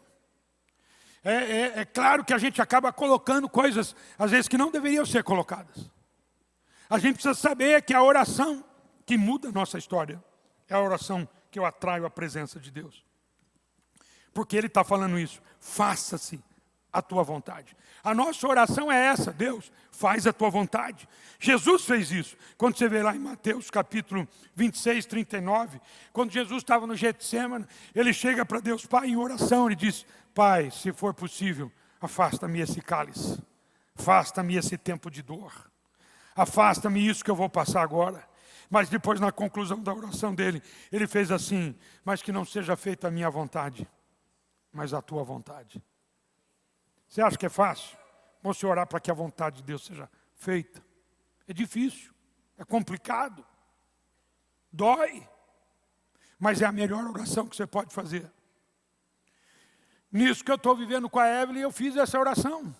É claro que a gente acaba colocando coisas, às vezes, que não deveriam ser colocadas. A gente precisa saber que a oração que muda a nossa história é a oração que eu atraio à presença de Deus. Porque Ele está falando isso. Faça-se a tua vontade. A nossa oração é essa. Deus, faz a tua vontade. Jesus fez isso. Quando você vê lá em Mateus capítulo 26, 39, quando Jesus estava no Getsêmani, Ele chega para Deus Pai em oração. Ele diz, Pai, se for possível, afasta-me esse cálice. Afasta-me esse tempo de dor. Afasta-me isso que eu vou passar agora. Mas depois, na conclusão da oração dele, ele fez assim, mas que não seja feita a minha vontade, mas a tua vontade. Você acha que é fácil você orar para que a vontade de Deus seja feita? É difícil, é complicado, dói, mas é a melhor oração que você pode fazer. Nisso que eu estou vivendo com a Evelyn, eu fiz essa oração.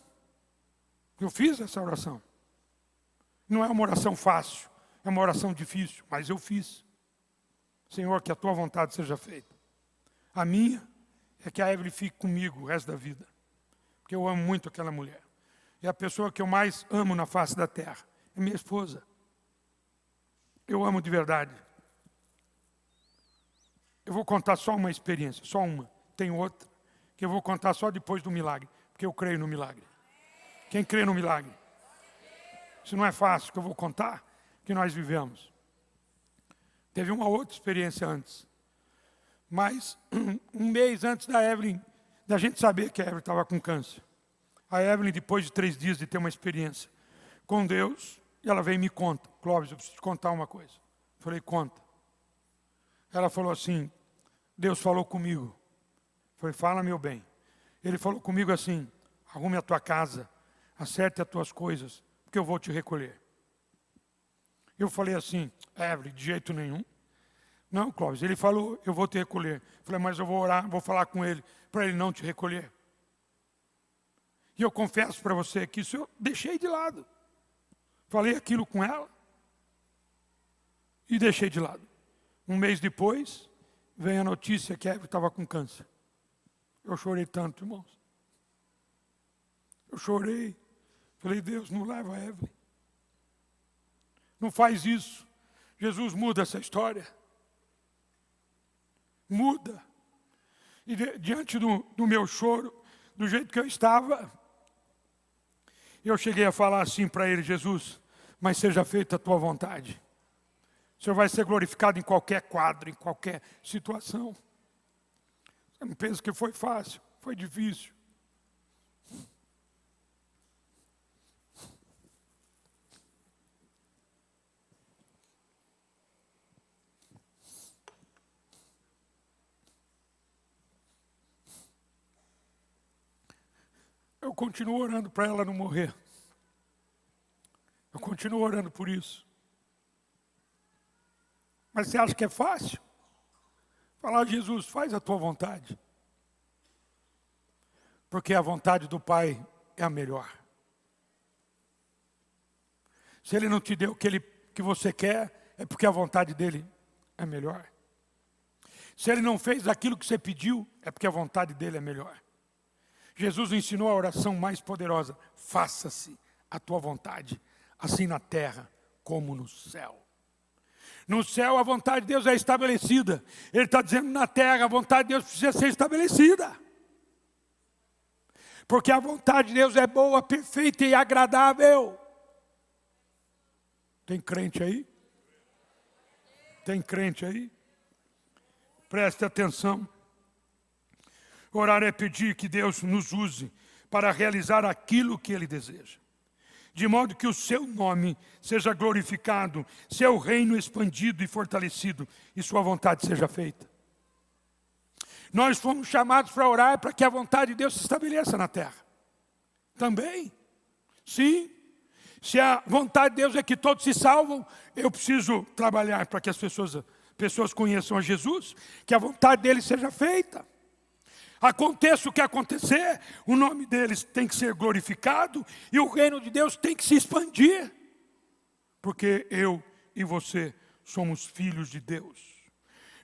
Eu fiz essa oração. Não é uma oração fácil, é uma oração difícil, mas eu fiz. Senhor, que a tua vontade seja feita. A minha é que a Evelyn fique comigo o resto da vida. Porque eu amo muito aquela mulher. É a pessoa que eu mais amo na face da terra. É minha esposa. Eu amo de verdade. Eu vou contar só uma experiência, só uma. Tem outra, que eu vou contar só depois do milagre. Porque eu creio no milagre. Quem crê no milagre? Isso não é fácil que eu vou contar, que nós vivemos. Teve uma outra experiência antes. Mas um mês antes da gente saber que a Evelyn estava com câncer. A Evelyn, depois de 3 dias de ter uma experiência com Deus, ela veio e me conta. Clóvis, eu preciso te contar uma coisa. Eu falei, conta. Ela falou assim, Deus falou comigo. Eu falei, fala, meu bem. Ele falou comigo assim, arrume a tua casa, acerte as tuas coisas, porque eu vou te recolher. Eu falei assim, Evelyn, de jeito nenhum. Não, Clóvis, ele falou, eu vou te recolher. Eu falei, mas eu vou orar, vou falar com ele, para ele não te recolher. E eu confesso para você que isso eu deixei de lado. Falei aquilo com ela e deixei de lado. Um mês depois, veio a notícia que a Evelyn estava com câncer. Eu chorei tanto, irmãos. Eu chorei. Falei, Deus, não leva a Evelyn. Não faz isso. Jesus muda essa história. Muda. E diante do meu choro, do jeito que eu estava, eu cheguei a falar assim para ele, Jesus, mas seja feita a tua vontade. O Senhor vai ser glorificado em qualquer quadro, em qualquer situação. Eu não penso que foi fácil, foi difícil. Eu continuo orando para ela não morrer. Eu continuo orando por isso. Mas você acha que é fácil? Falar, Jesus, faz a tua vontade. Porque a vontade do Pai é a melhor. Se Ele não te deu o que você quer, é porque a vontade dEle é melhor. Se Ele não fez aquilo que você pediu, é porque a vontade dEle é melhor. Jesus ensinou a oração mais poderosa. Faça-se a tua vontade, assim na terra como no céu. No céu a vontade de Deus é estabelecida. Ele está dizendo na terra a vontade de Deus precisa ser estabelecida. Porque a vontade de Deus é boa, perfeita e agradável. Tem crente aí? Tem crente aí? Preste atenção. Orar é pedir que Deus nos use para realizar aquilo que Ele deseja. De modo que o seu nome seja glorificado, seu reino expandido e fortalecido, e sua vontade seja feita. Nós fomos chamados para orar para que a vontade de Deus se estabeleça na terra. Também, sim. Se a vontade de Deus é que todos se salvam, eu preciso trabalhar para que as pessoas conheçam a Jesus, que a vontade dele seja feita. Aconteça o que acontecer, o nome deles tem que ser glorificado e o reino de Deus tem que se expandir. Porque eu e você somos filhos de Deus.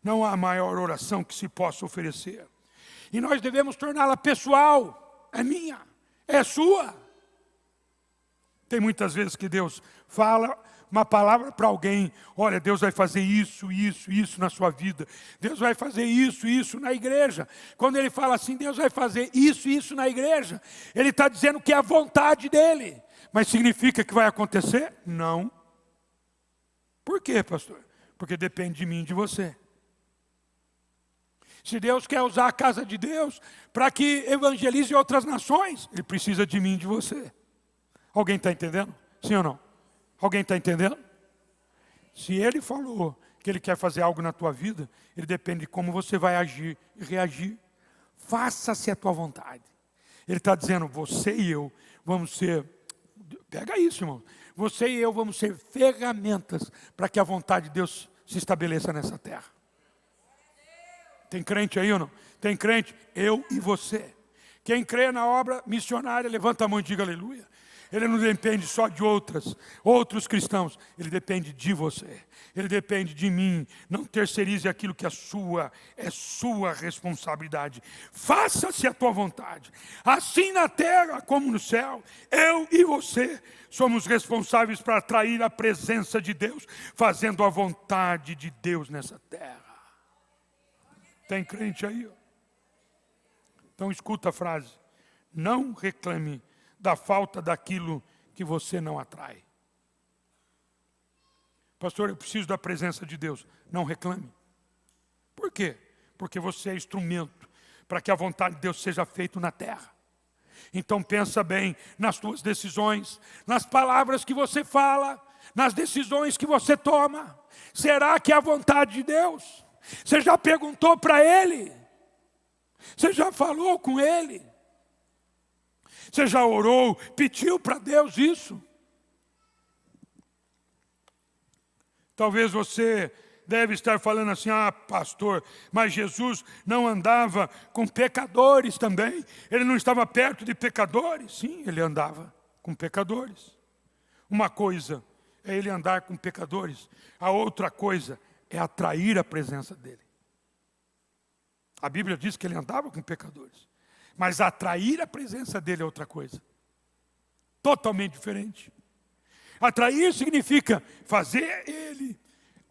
Não há maior oração que se possa oferecer. E nós devemos torná-la pessoal. É minha, é sua. Tem muitas vezes que Deus fala uma palavra para alguém, olha, Deus vai fazer isso, isso, isso na sua vida. Deus vai fazer isso, isso na igreja. Quando ele fala assim, Deus vai fazer isso, isso na igreja, ele está dizendo que é a vontade dele. Mas significa que vai acontecer? Não. Por quê, pastor? Porque depende de mim e de você. Se Deus quer usar a casa de Deus para que evangelize outras nações, Ele precisa de mim e de você. Alguém está entendendo? Sim ou não? Alguém está entendendo? Se Ele falou que Ele quer fazer algo na tua vida, Ele depende de como você vai agir e reagir. Faça-se a tua vontade. Ele está dizendo, você e eu vamos ser, pega isso, irmão. Você e eu vamos ser ferramentas para que a vontade de Deus se estabeleça nessa terra. Tem crente aí ou não? Tem crente? Eu e você. Quem crê na obra missionária, levanta a mão e diga aleluia. Ele não depende só de outros cristãos. Ele depende de você. Ele depende de mim. Não terceirize aquilo que é sua responsabilidade. Faça-se a tua vontade. Assim na terra como no céu. Eu e você somos responsáveis para atrair a presença de Deus, fazendo a vontade de Deus nessa terra. Tem crente aí? Então escuta a frase. Não reclame da falta daquilo que você não atrai. Pastor, eu preciso da presença de Deus. Não reclame. Por quê? Porque você é instrumento para que a vontade de Deus seja feita na terra. Então pensa bem nas tuas decisões, nas palavras que você fala, nas decisões que você toma. Será que é a vontade de Deus? Você já perguntou para Ele? Você já falou com Ele? Você já orou, pediu para Deus isso? Talvez você deve estar falando assim, pastor, mas Jesus não andava com pecadores também? Ele não estava perto de pecadores? Sim, ele andava com pecadores. Uma coisa é ele andar com pecadores, a outra coisa é atrair a presença dele. A Bíblia diz que ele andava com pecadores, mas atrair a presença dele é outra coisa, totalmente diferente. Atrair significa fazer ele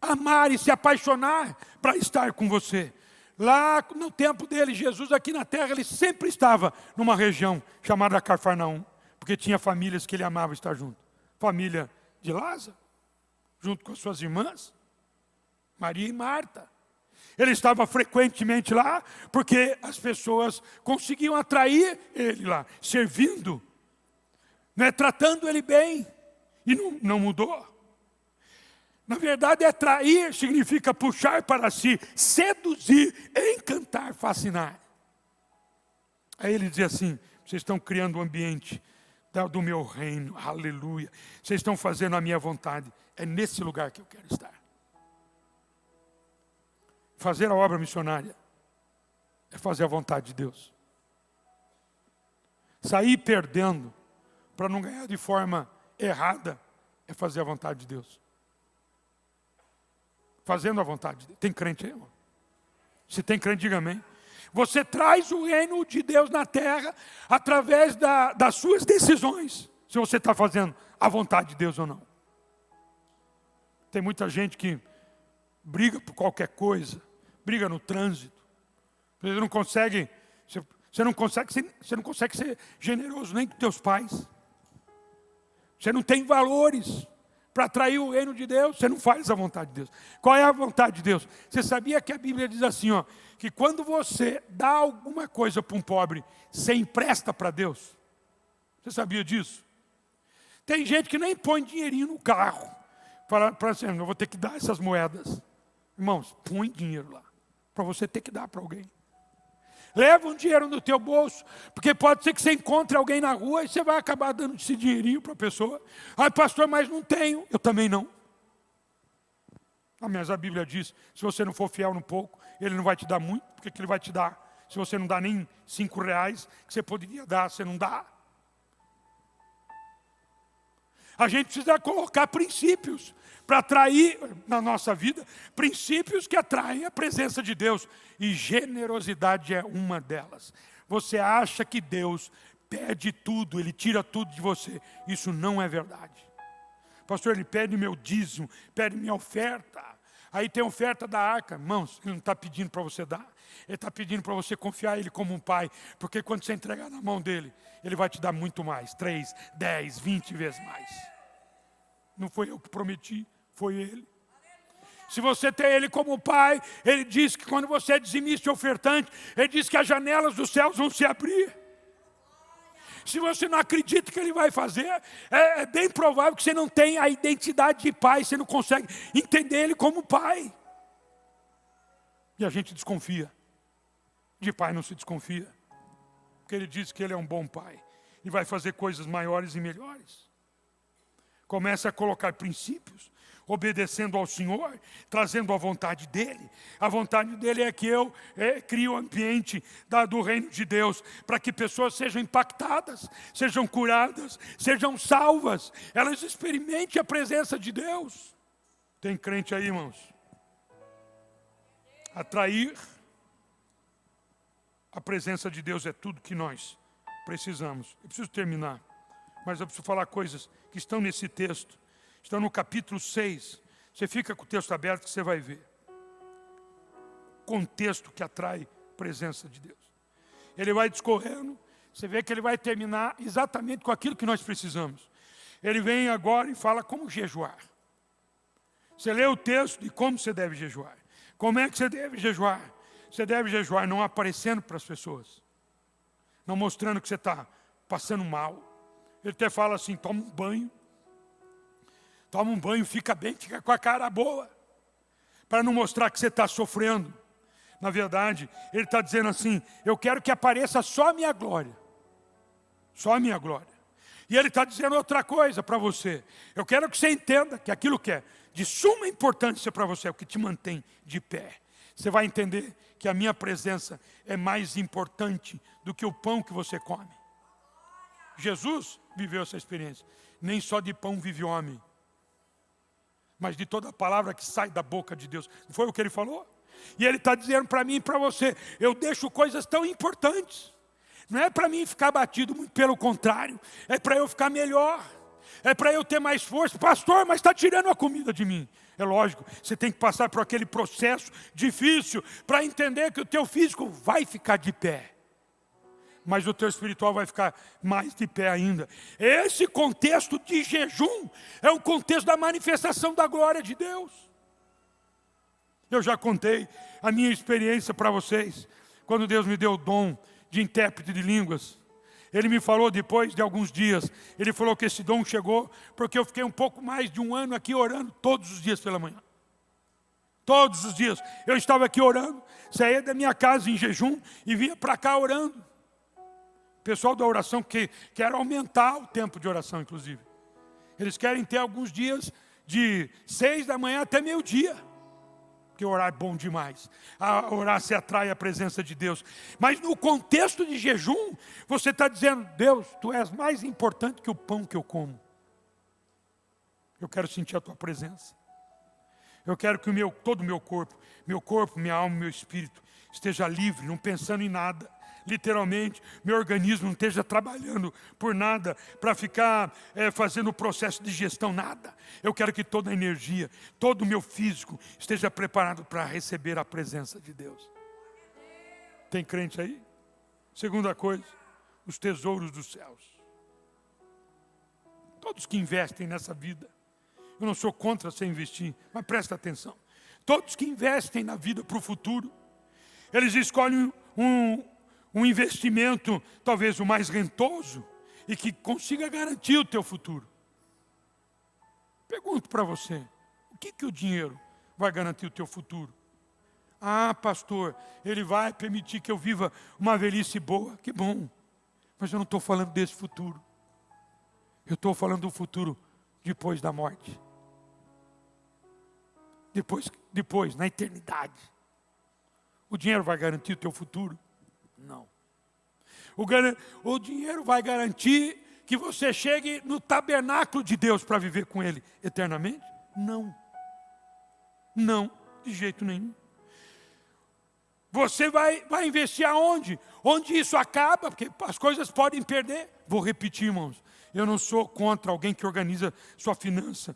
amar e se apaixonar para estar com você. Lá no tempo dele, Jesus aqui na terra, ele sempre estava numa região chamada Cafarnaum, porque tinha famílias que ele amava estar junto. Família de Lázaro, junto com as suas irmãs, Maria e Marta. Ele estava frequentemente lá, porque as pessoas conseguiam atrair ele lá, servindo, né, tratando ele bem, e não mudou. Na verdade, atrair significa puxar para si, seduzir, encantar, fascinar. Aí ele diz assim, vocês estão criando um ambiente do meu reino, aleluia. Vocês estão fazendo a minha vontade, é nesse lugar que eu quero estar. Fazer a obra missionária é fazer a vontade de Deus. Sair perdendo para não ganhar de forma errada é fazer a vontade de Deus. Fazendo a vontade de Deus. Tem crente aí, irmão? Se tem crente, diga amém. Você traz o reino de Deus na terra através das suas decisões. Se você está fazendo a vontade de Deus ou não. Tem muita gente que briga por qualquer coisa. Briga no trânsito. Você não consegue ser generoso nem com teus pais. Você não tem valores para atrair o reino de Deus, você não faz a vontade de Deus. Qual é a vontade de Deus? Você sabia que a Bíblia diz assim, que quando você dá alguma coisa para um pobre, você empresta para Deus? Você sabia disso? Tem gente que nem põe dinheirinho no carro, para assim, eu vou ter que dar essas moedas. Irmãos, põe dinheiro lá, para você ter que dar para alguém. Leva um dinheiro no teu bolso, porque pode ser que você encontre alguém na rua e você vai acabar dando esse dinheirinho para a pessoa. Pastor, mas não tenho. Eu também não. Mas a Bíblia diz, se você não for fiel no pouco, Ele não vai te dar muito, porque que Ele vai te dar? Se você não dá nem R$5, que você poderia dar, você não dá. A gente precisa colocar princípios para atrair na nossa vida, princípios que atraem a presença de Deus. E generosidade é uma delas. Você acha que Deus pede tudo, Ele tira tudo de você. Isso não é verdade. Pastor, Ele pede meu dízimo, pede minha oferta. Aí tem a oferta da arca. Irmãos, Ele não está pedindo para você dar. Ele está pedindo para você confiar em Ele como um pai. Porque quando você entregar na mão dEle, Ele vai te dar muito mais. 3, 10, 20 vezes mais. Não foi eu que prometi, foi Ele. Se você tem Ele como pai, Ele diz que quando você é dizimista e ofertante, Ele diz que as janelas dos céus vão se abrir. Se você não acredita que Ele vai fazer, é bem provável que você não tenha a identidade de pai, você não consegue entender Ele como pai. E a gente desconfia. De pai não se desconfia. Porque Ele diz que Ele é um bom pai e vai fazer coisas maiores e melhores. Comece a colocar princípios, obedecendo ao Senhor, trazendo a vontade dEle. A vontade dEle é que eu crie o ambiente do reino de Deus, para que pessoas sejam impactadas, sejam curadas, sejam salvas, elas experimentem a presença de Deus. Tem crente aí, irmãos? Atrair a presença de Deus é tudo que nós precisamos. Eu preciso terminar, mas eu preciso falar coisas que estão nesse texto. Estão no capítulo 6. Você fica com o texto aberto que você vai ver. Contexto que atrai a presença de Deus. Ele vai discorrendo, você vê que ele vai terminar exatamente com aquilo que nós precisamos. Ele vem agora e fala como jejuar. Você lê o texto de como você deve jejuar. Como é que você deve jejuar? Você deve jejuar não aparecendo para as pessoas. Não mostrando que você está passando mal. Ele até fala assim, toma um banho. Toma um banho, fica bem, fica com a cara boa. Para não mostrar que você está sofrendo. Na verdade, ele está dizendo assim, eu quero que apareça só a minha glória. Só a minha glória. E ele está dizendo outra coisa para você. Eu quero que você entenda que aquilo que é de suma importância para você é o que te mantém de pé. Você vai entender que a minha presença é mais importante do que o pão que você come. Jesus viveu essa experiência. Nem só de pão vive o homem, mas de toda a palavra que sai da boca de Deus. Não foi o que ele falou? E ele está dizendo para mim e para você, eu deixo coisas tão importantes. Não é para mim ficar batido, muito pelo contrário. É para eu ficar melhor. É para eu ter mais força. Pastor, mas está tirando a comida de mim. É lógico, você tem que passar por aquele processo difícil para entender que o teu físico vai ficar de pé. Mas o teu espiritual vai ficar mais de pé ainda. Esse contexto de jejum é um contexto da manifestação da glória de Deus. Eu já contei a minha experiência para vocês, quando Deus me deu o dom de intérprete de línguas. Ele me falou depois de alguns dias, ele falou que esse dom chegou porque eu fiquei um pouco mais de um ano aqui orando todos os dias pela manhã. Todos os dias. Eu estava aqui orando, saía da minha casa em jejum e vinha para cá orando. O pessoal da oração que quer aumentar o tempo de oração, inclusive. Eles querem ter alguns dias de 6 da manhã até meio-dia. Porque orar é bom demais. A orar se atrai a presença de Deus. Mas no contexto de jejum, você está dizendo, Deus, Tu és mais importante que o pão que eu como. Eu quero sentir a Tua presença. Eu quero que todo o meu corpo, minha alma, meu espírito, esteja livre, não pensando em nada. Literalmente, meu organismo não esteja trabalhando por nada, para ficar fazendo o processo de gestão, nada. Eu quero que toda a energia, todo o meu físico esteja preparado para receber a presença de Deus. Tem crente aí? Segunda coisa, os tesouros dos céus. Todos que investem nessa vida, eu não sou contra você investir, mas presta atenção. Todos que investem na vida para o futuro, eles escolhem um investimento talvez o mais rentoso e que consiga garantir o teu futuro. Pergunto para você, o que o dinheiro vai garantir o teu futuro? Ah, pastor, ele vai permitir que eu viva uma velhice boa, que bom. Mas eu não estou falando desse futuro. Eu estou falando do futuro depois da morte. Depois, na eternidade. O dinheiro vai garantir o teu futuro? Não. O dinheiro vai garantir que você chegue no tabernáculo de Deus para viver com Ele eternamente? Não. Não, de jeito nenhum. Você vai investir aonde? Onde isso acaba, porque as coisas podem perder. Vou repetir, irmãos. Eu não sou contra alguém que organiza sua finança,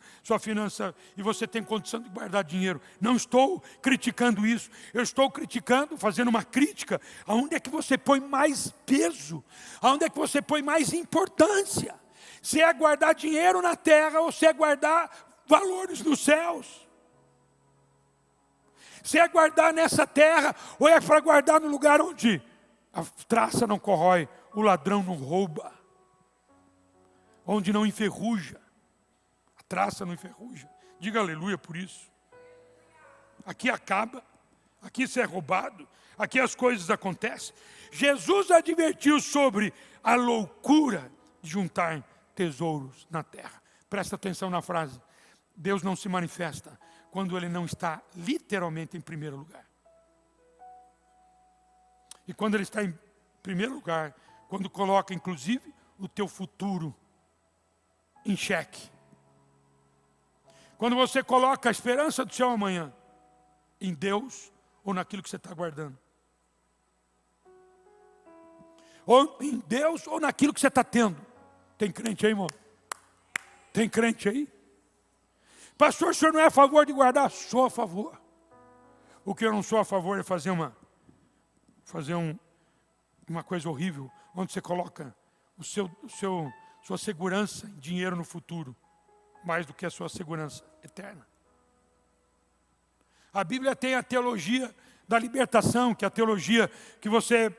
e você tem condição de guardar dinheiro. Não estou criticando isso. Eu estou criticando, fazendo uma crítica, aonde é que você põe mais peso, aonde é que você põe mais importância. Se é guardar dinheiro na terra ou se é guardar valores nos céus. Se é guardar nessa terra ou é para guardar no lugar onde a traça não corrói, o ladrão não rouba. Onde não enferruja, a traça não enferruja. Diga aleluia por isso. Aqui acaba, aqui isso é roubado, aqui as coisas acontecem. Jesus advertiu sobre a loucura de juntar tesouros na terra. Presta atenção na frase. Deus não se manifesta quando Ele não está literalmente em primeiro lugar. E quando Ele está em primeiro lugar, quando coloca inclusive o teu futuro em xeque. Quando você coloca a esperança do seu amanhã em Deus ou naquilo que você está guardando. Ou em Deus ou naquilo que você está tendo. Tem crente aí, irmão? Tem crente aí? Pastor, o senhor não é a favor de guardar? Sou a favor. O que eu não sou a favor é fazer uma coisa horrível, onde você coloca sua segurança em dinheiro no futuro, mais do que a sua segurança eterna. A Bíblia tem a teologia da libertação, que é a teologia que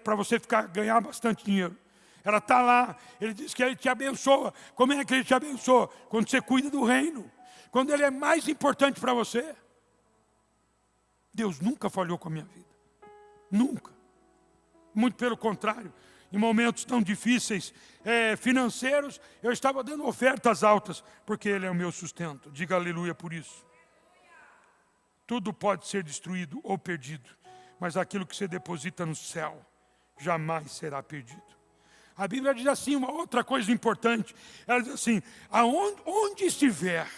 para você ganhar bastante dinheiro. Ela está lá, ele diz que Ele te abençoa. Como é que Ele te abençoa? Quando você cuida do reino. Quando Ele é mais importante para você. Deus nunca falhou com a minha vida. Nunca. Muito pelo contrário. Em momentos tão difíceis, financeiros, eu estava dando ofertas altas, porque Ele é o meu sustento. Diga aleluia por isso. Tudo pode ser destruído ou perdido, mas aquilo que você deposita no céu, jamais será perdido. A Bíblia diz assim, uma outra coisa importante. Ela diz assim, onde estiver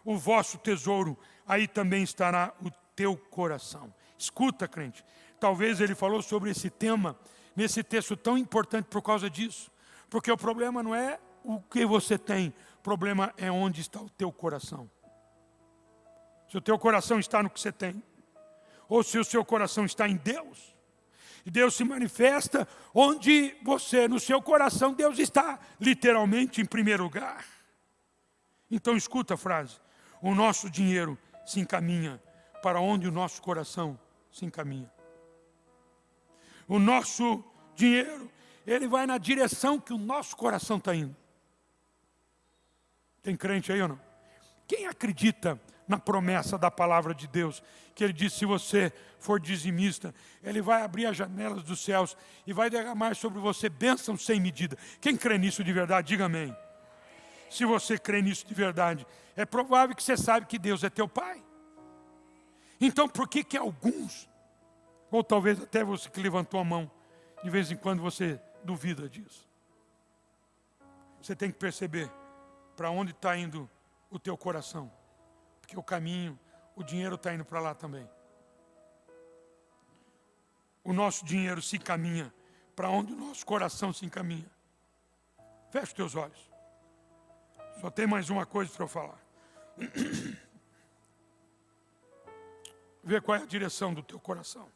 o vosso tesouro, aí também estará o teu coração. Escuta, crente, talvez ele falou sobre esse tema, nesse texto tão importante por causa disso. Porque o problema não é o que você tem, o problema é onde está o teu coração. Se o teu coração está no que você tem, ou se o seu coração está em Deus. E Deus se manifesta onde no seu coração, Deus está literalmente em primeiro lugar. Então escuta a frase, o nosso dinheiro se encaminha para onde o nosso coração se encaminha. O nosso dinheiro, ele vai na direção que o nosso coração está indo. Tem crente aí ou não? Quem acredita na promessa da palavra de Deus, que Ele diz, se você for dizimista, Ele vai abrir as janelas dos céus e vai derramar sobre você bênçãos sem medida. Quem crê nisso de verdade, diga amém. Se você crê nisso de verdade, é provável que você sabe que Deus é teu Pai. Então por que alguns, ou talvez até você que levantou a mão, de vez em quando você duvida disso? Você tem que perceber para onde está indo o teu coração. Porque o caminho, o dinheiro está indo para lá também. O nosso dinheiro se encaminha para onde o nosso coração se encaminha. Feche os teus olhos. Só tem mais uma coisa para eu falar. Vê qual é a direção do teu coração.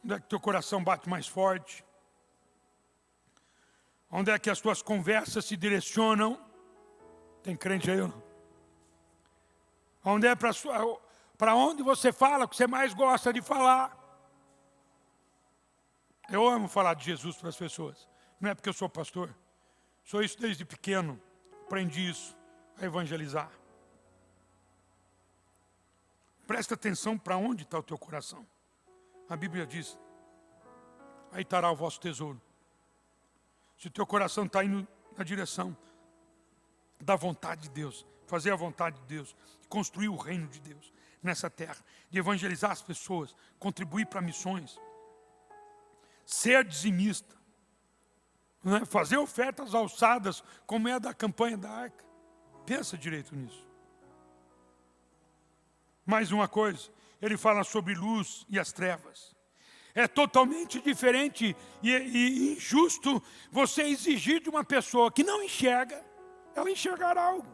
Onde é que teu coração bate mais forte? Onde é que as tuas conversas se direcionam? Tem crente aí ou não? Onde é para onde você fala o que você mais gosta de falar? Eu amo falar de Jesus para as pessoas. Não é porque eu sou pastor. Sou isso desde pequeno. Aprendi isso, a evangelizar. Presta atenção para onde está o teu coração. A Bíblia diz, aí estará o vosso tesouro. Se o teu coração está indo na direção da vontade de Deus, fazer a vontade de Deus, construir o reino de Deus nessa terra, de evangelizar as pessoas, contribuir para missões, ser dizimista, né? Fazer ofertas alçadas, como é a da campanha da arca. Pensa direito nisso. Mais uma coisa, ele fala sobre luz e as trevas. É totalmente diferente e injusto você exigir de uma pessoa que não enxerga, ela enxergar algo.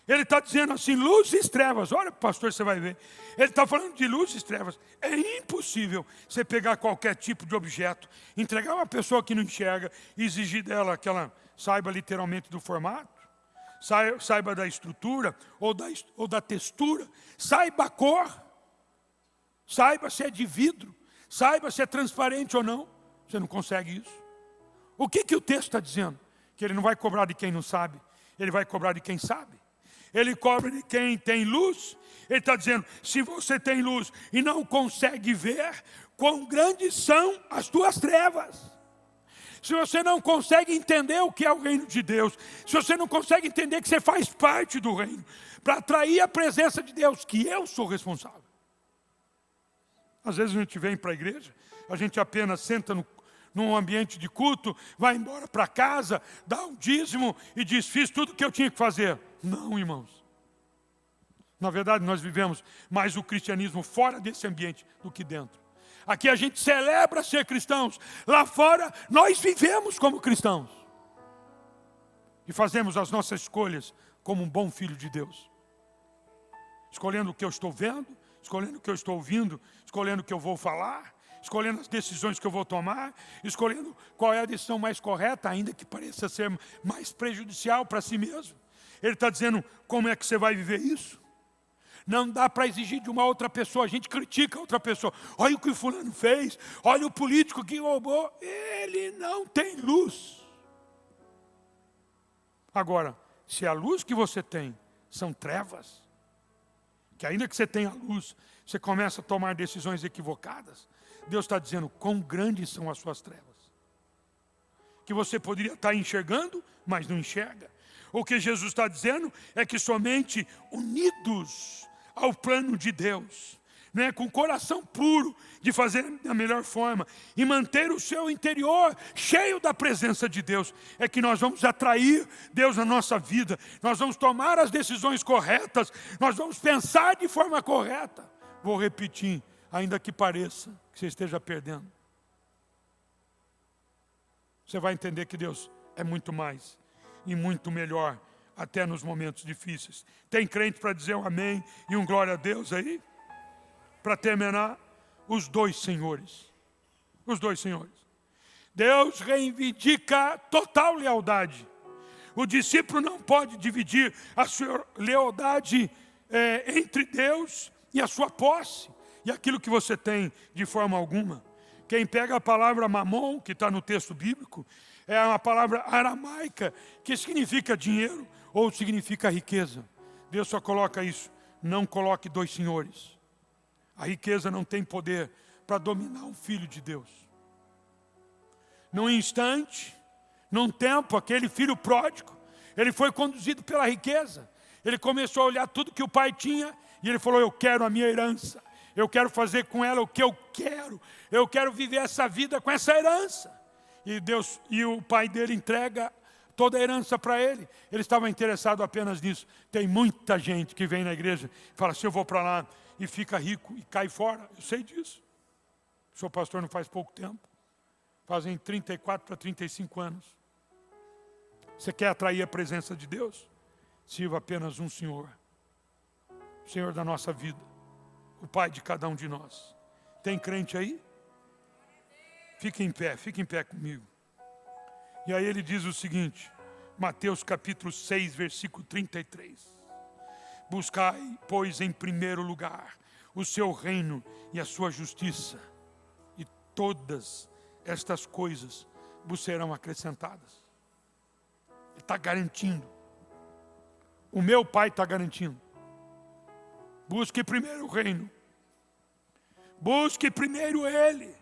Ele está dizendo assim, luz e trevas. Olha, pastor, você vai ver. Ele está falando de luz e trevas. É impossível você pegar qualquer tipo de objeto, entregar uma pessoa que não enxerga e exigir dela que ela saiba literalmente do formato, saiba da estrutura ou da textura, saiba a cor, saiba se é de vidro, saiba se é transparente ou não. Você não consegue isso. O que o texto está dizendo? Que ele não vai cobrar de quem não sabe, ele vai cobrar de quem sabe. Ele cobra de quem tem luz. Ele está dizendo, se você tem luz e não consegue ver, quão grandes são as tuas trevas. Se você não consegue entender o que é o reino de Deus, se você não consegue entender que você faz parte do reino, para atrair a presença de Deus, que eu sou responsável. Às vezes a gente vem para a igreja, a gente apenas senta num ambiente de culto, vai embora para casa, dá um dízimo e diz, fiz tudo o que eu tinha que fazer. Não, irmãos. Na verdade, nós vivemos mais o cristianismo fora desse ambiente do que dentro. Aqui a gente celebra ser cristãos. Lá fora, nós vivemos como cristãos. E fazemos as nossas escolhas como um bom filho de Deus. Escolhendo o que eu estou vendo, escolhendo o que eu estou ouvindo, escolhendo o que eu vou falar, escolhendo as decisões que eu vou tomar, escolhendo qual é a decisão mais correta, ainda que pareça ser mais prejudicial para si mesmo. Ele está dizendo, como é que você vai viver isso? Não dá para exigir de uma outra pessoa. A gente critica a outra pessoa. Olha o que o fulano fez. Olha o político que roubou. Ele não tem luz. Agora, se a luz que você tem são trevas, que ainda que você tenha luz, você começa a tomar decisões equivocadas, Deus está dizendo quão grandes são as suas trevas. Que você poderia estar enxergando, mas não enxerga. O que Jesus está dizendo é que somente unidos ao plano de Deus, né, com o coração puro, de fazer da melhor forma, e manter o seu interior cheio da presença de Deus, é que nós vamos atrair Deus na nossa vida, nós vamos tomar as decisões corretas, nós vamos pensar de forma correta. Vou repetir, ainda que pareça que você esteja perdendo. Você vai entender que Deus é muito mais e muito melhor, até nos momentos difíceis. Tem crente para dizer um amém e um glória a Deus aí? Para terminar, os dois senhores. Os dois senhores. Deus reivindica total lealdade. O discípulo não pode dividir a sua lealdade entre Deus e a sua posse, e aquilo que você tem de forma alguma. Quem pega a palavra mamon, que está no texto bíblico, é uma palavra aramaica, que significa dinheiro, ou significa riqueza. Deus só coloca isso. Não coloque dois senhores. A riqueza não tem poder para dominar um filho de Deus. Num instante, num tempo, aquele filho pródigo, ele foi conduzido pela riqueza. Ele começou a olhar tudo que o pai tinha e ele falou, eu quero a minha herança. Eu quero fazer com ela o que eu quero. Eu quero viver essa vida com essa herança. E o pai dele entrega toda a herança para ele. Ele estava interessado apenas nisso. Tem muita gente que vem na igreja e fala assim, eu vou para lá e fica rico e cai fora. Eu sei disso. Sou pastor não faz pouco tempo. Fazem 34 para 35 anos. Você quer atrair a presença de Deus? Sirva apenas um Senhor. O Senhor da nossa vida. O Pai de cada um de nós. Tem crente aí? Fique em pé comigo. E aí ele diz o seguinte, Mateus capítulo 6, versículo 33. Buscai, pois, em primeiro lugar o seu reino e a sua justiça, e todas estas coisas vos serão acrescentadas. Ele está garantindo. O meu Pai está garantindo. Busque primeiro o reino. Busque primeiro Ele.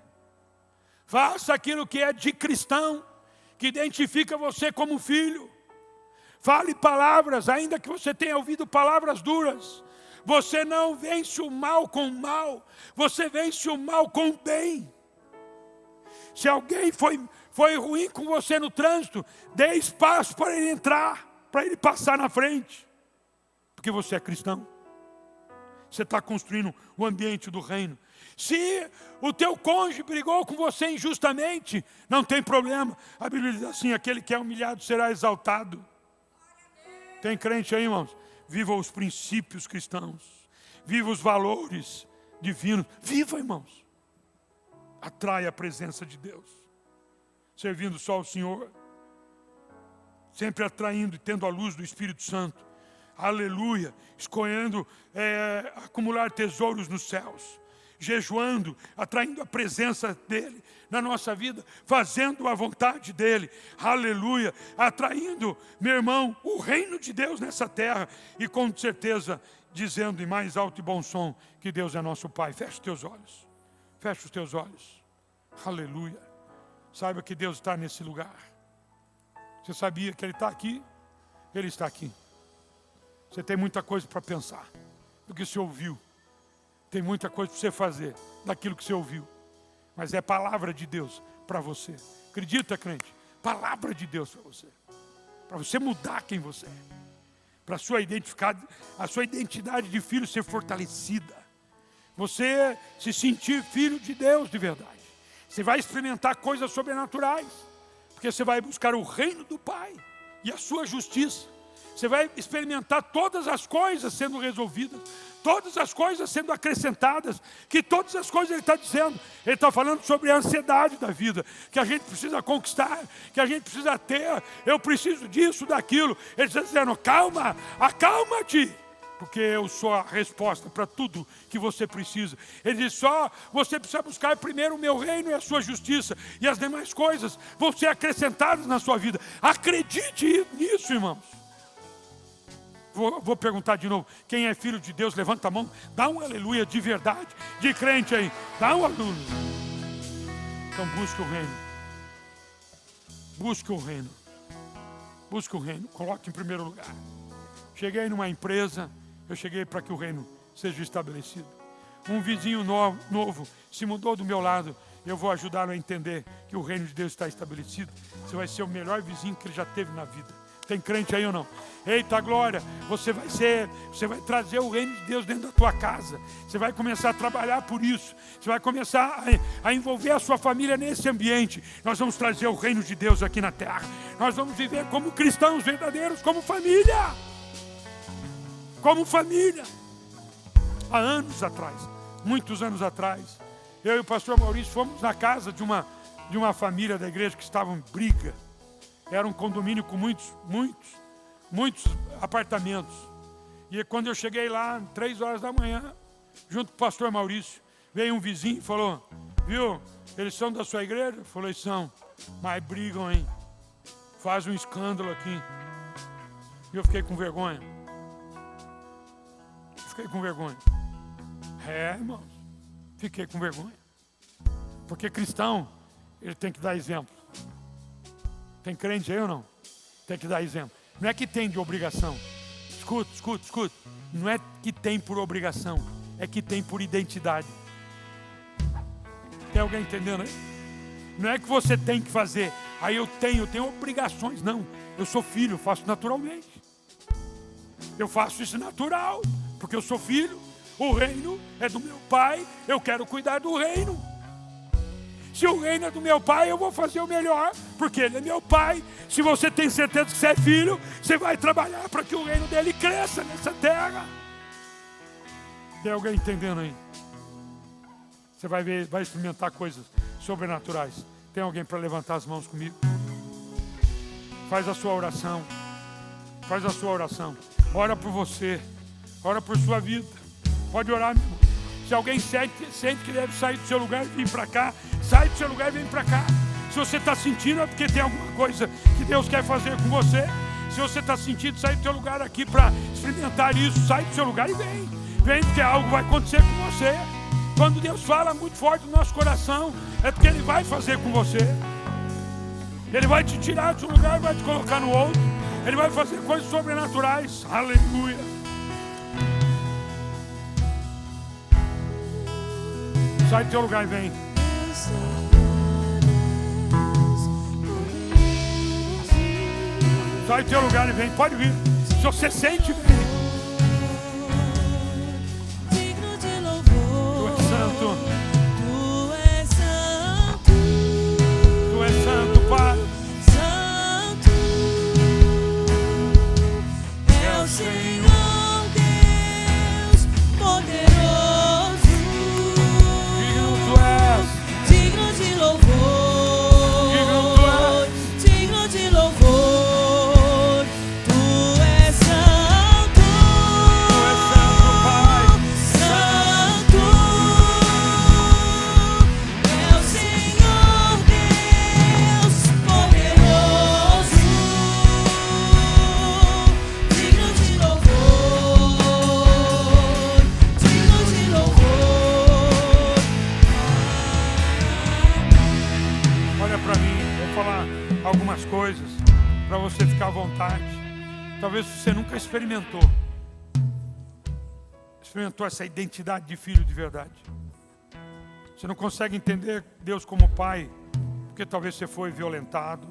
Faça aquilo que é de cristão, que identifica você como filho. Fale palavras, ainda que você tenha ouvido palavras duras. Você não vence o mal com o mal, você vence o mal com o bem. Se alguém foi ruim com você no trânsito, dê espaço para ele entrar, para ele passar na frente. Porque você é cristão. Você está construindo o ambiente do reino. Se o teu cônjuge brigou com você injustamente, não tem problema. A Bíblia diz assim, aquele que é humilhado será exaltado. Tem crente aí, irmãos? Viva os princípios cristãos. Viva os valores divinos. Viva, irmãos. Atrai a presença de Deus. Servindo só ao Senhor. Sempre atraindo e tendo a luz do Espírito Santo. Aleluia. Escolhendo acumular tesouros nos céus. Jejuando, atraindo a presença dEle na nossa vida, fazendo a vontade dEle, aleluia, atraindo, meu irmão, o reino de Deus nessa terra, e com certeza, dizendo em mais alto e bom som, que Deus é nosso Pai. Feche teus olhos. Feche os teus olhos. Aleluia. Saiba que Deus está nesse lugar. Você sabia que Ele está aqui? Ele está aqui. Você tem muita coisa para pensar do que você ouviu. Tem muita coisa para você fazer daquilo que você ouviu. Mas é palavra de Deus para você. Acredita, crente? Palavra de Deus para você. Para você mudar quem você é. Para a sua identidade de filho ser fortalecida. Você se sentir filho de Deus de verdade. Você vai experimentar coisas sobrenaturais. Porque você vai buscar o reino do Pai e a sua justiça. Você vai experimentar todas as coisas sendo resolvidas. Todas as coisas sendo acrescentadas. Que todas as coisas Ele está dizendo. Ele está falando sobre a ansiedade da vida. Que a gente precisa conquistar. Que a gente precisa ter. Eu preciso disso, daquilo. Ele está dizendo, calma, acalma-te. Porque eu sou a resposta para tudo que você precisa. Ele diz, só você precisa buscar primeiro o meu reino e a sua justiça. E as demais coisas vão ser acrescentadas na sua vida. Acredite nisso, irmãos. Vou perguntar de novo. Quem é filho de Deus, levanta a mão. Dá um aleluia de verdade. De crente aí. Dá um aleluia. Então busque o reino. Busque o reino. Busque o reino. Coloque em primeiro lugar. Cheguei numa empresa. Eu cheguei para que o reino seja estabelecido. Um vizinho novo se mudou do meu lado. Eu vou ajudá-lo a entender que o reino de Deus está estabelecido. Você vai ser o melhor vizinho que ele já teve na vida. Tem crente aí ou não? Eita glória, você vai trazer o reino de Deus dentro da tua casa. Você vai começar a trabalhar por isso. Você vai começar a envolver a sua família nesse ambiente. Nós vamos trazer o reino de Deus aqui na terra. Nós vamos viver como cristãos verdadeiros, como família. Como família. Há anos atrás, muitos anos atrás, eu e o pastor Maurício fomos na casa de uma família da igreja que estavam em briga. Era um condomínio com muitos apartamentos. E quando eu cheguei lá, 3 horas da manhã, junto com o pastor Maurício, veio um vizinho e falou, viu, eles são da sua igreja? Eu falei, são, mas brigam, hein? Faz um escândalo aqui. E eu fiquei com vergonha. Fiquei com vergonha. Irmãos, fiquei com vergonha. Porque cristão, ele tem que dar exemplo. Tem crente aí ou não? Tem que dar exemplo. Não é que tem de obrigação. Escuta. Não é que tem por obrigação. É que tem por identidade. Tem alguém entendendo aí? Não é que você tem que fazer. Aí eu tenho obrigações. Não, eu sou filho, eu faço naturalmente. Eu faço isso natural. Porque eu sou filho, o reino é do meu pai, eu quero cuidar do reino. Se o reino é do meu pai, eu vou fazer o melhor, porque ele é meu pai. Se você tem certeza que você é filho, você vai trabalhar para que o reino dele cresça nessa terra. Tem alguém entendendo aí? Você vai ver, vai experimentar coisas sobrenaturais. Tem alguém para levantar as mãos comigo? Faz a sua oração. Faz a sua oração. Ora por você. Ora por sua vida. Pode orar, meu irmão. Se alguém sente que deve sair do seu lugar e vir para cá, sai do seu lugar e vem para cá. Se você está sentindo, é porque tem alguma coisa que Deus quer fazer com você. Se você está sentindo sair do seu lugar aqui para experimentar isso, sai do seu lugar e vem. Vem, porque algo vai acontecer com você. Quando Deus fala muito forte no nosso coração, é porque Ele vai fazer com você. Ele vai te tirar do seu lugar e vai te colocar no outro. Ele vai fazer coisas sobrenaturais. Aleluia. Sai do teu lugar e vem. Sai do teu lugar e vem. Pode vir. Se você sente, vem. Tu és santo. Tu és santo, Pai. Santo é o Senhor Deus poderoso. Digno de louvor, digno de louvor, tu és santo, Pai. santo, vontade. Talvez você nunca experimentou essa identidade de filho de verdade. Você não consegue entender Deus como pai, porque talvez você foi violentado,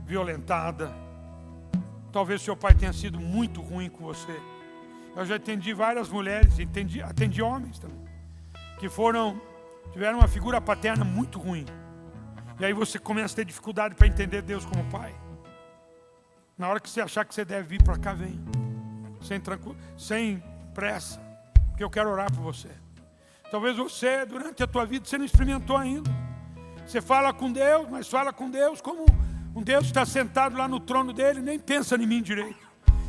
violentada. Talvez seu pai tenha sido muito ruim com você. Eu já atendi várias mulheres, atendi homens também, que tiveram uma figura paterna muito ruim. E aí você começa a ter dificuldade para entender Deus como pai. Na hora que você achar que você deve vir para cá, vem. Sem pressa, porque eu quero orar por você. Talvez você, durante a tua vida, você não experimentou ainda. Você fala com Deus, mas fala com Deus como um Deus que está sentado lá no trono dele, nem pensa em mim direito.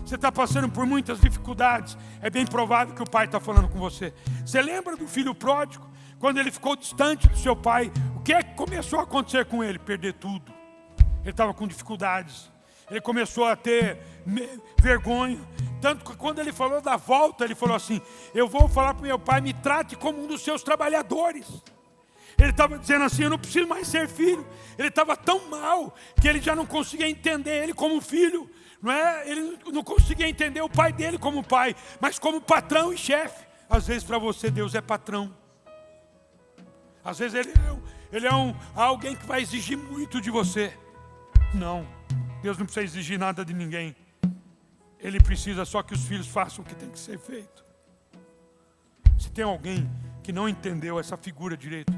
Você está passando por muitas dificuldades, é bem provável que o pai está falando com você. Você lembra do filho pródigo? Quando ele ficou distante do seu pai, o que é que começou a acontecer com ele? Perder tudo. Ele estava com dificuldades. Ele começou a ter vergonha. Tanto que quando ele falou da volta, ele falou assim: eu vou falar para o meu pai, me trate como um dos seus trabalhadores. Ele estava dizendo assim: eu não preciso mais ser filho. Ele estava tão mal que ele já não conseguia entender ele como filho. Não é? Ele não conseguia entender o pai dele como pai, mas como patrão e chefe. Às vezes para você Deus é patrão. Às vezes ele é alguém que vai exigir muito de você. Não, Deus não precisa exigir nada de ninguém. Ele precisa só que os filhos façam o que tem que ser feito. Se tem alguém que não entendeu essa figura direito,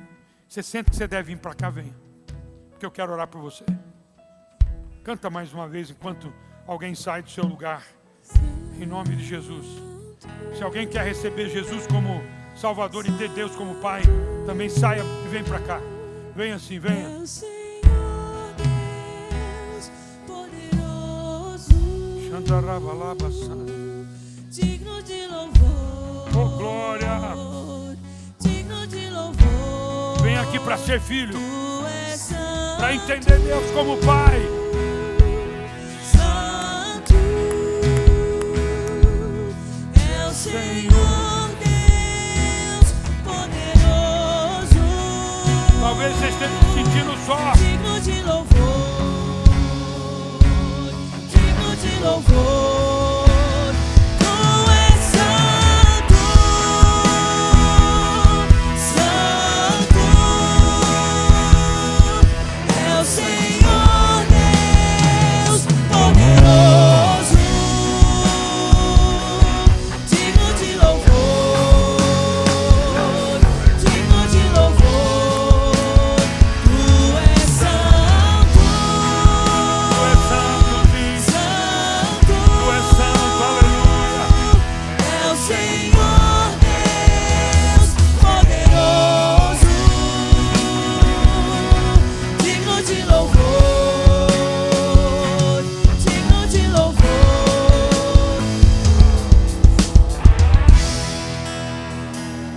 você sente que você deve vir para cá, venha. Porque eu quero orar por você. Canta mais uma vez enquanto alguém sai do seu lugar. Em nome de Jesus. Se alguém quer receber Jesus como Salvador e ter Deus como Pai, também saia e vem para cá. Venha assim, venha. É o Senhor Deus poderoso, digno de louvor. Oh, glória! Digno de louvor. Vem aqui para ser filho, Tu és santo, para entender Deus como Pai. santo. É o Senhor Deus poderoso, Talvez você esteja se sentindo só. digno de louvor, digno de louvor. Tu és santo, santo. É o Senhor Deus poderoso, digno de louvor, digno de louvor. Tu és santo, Tu és santo, sim. santo. Tu és santo, aleluia. É o Senhor Deus poderoso, digno de louvor, digno de louvor.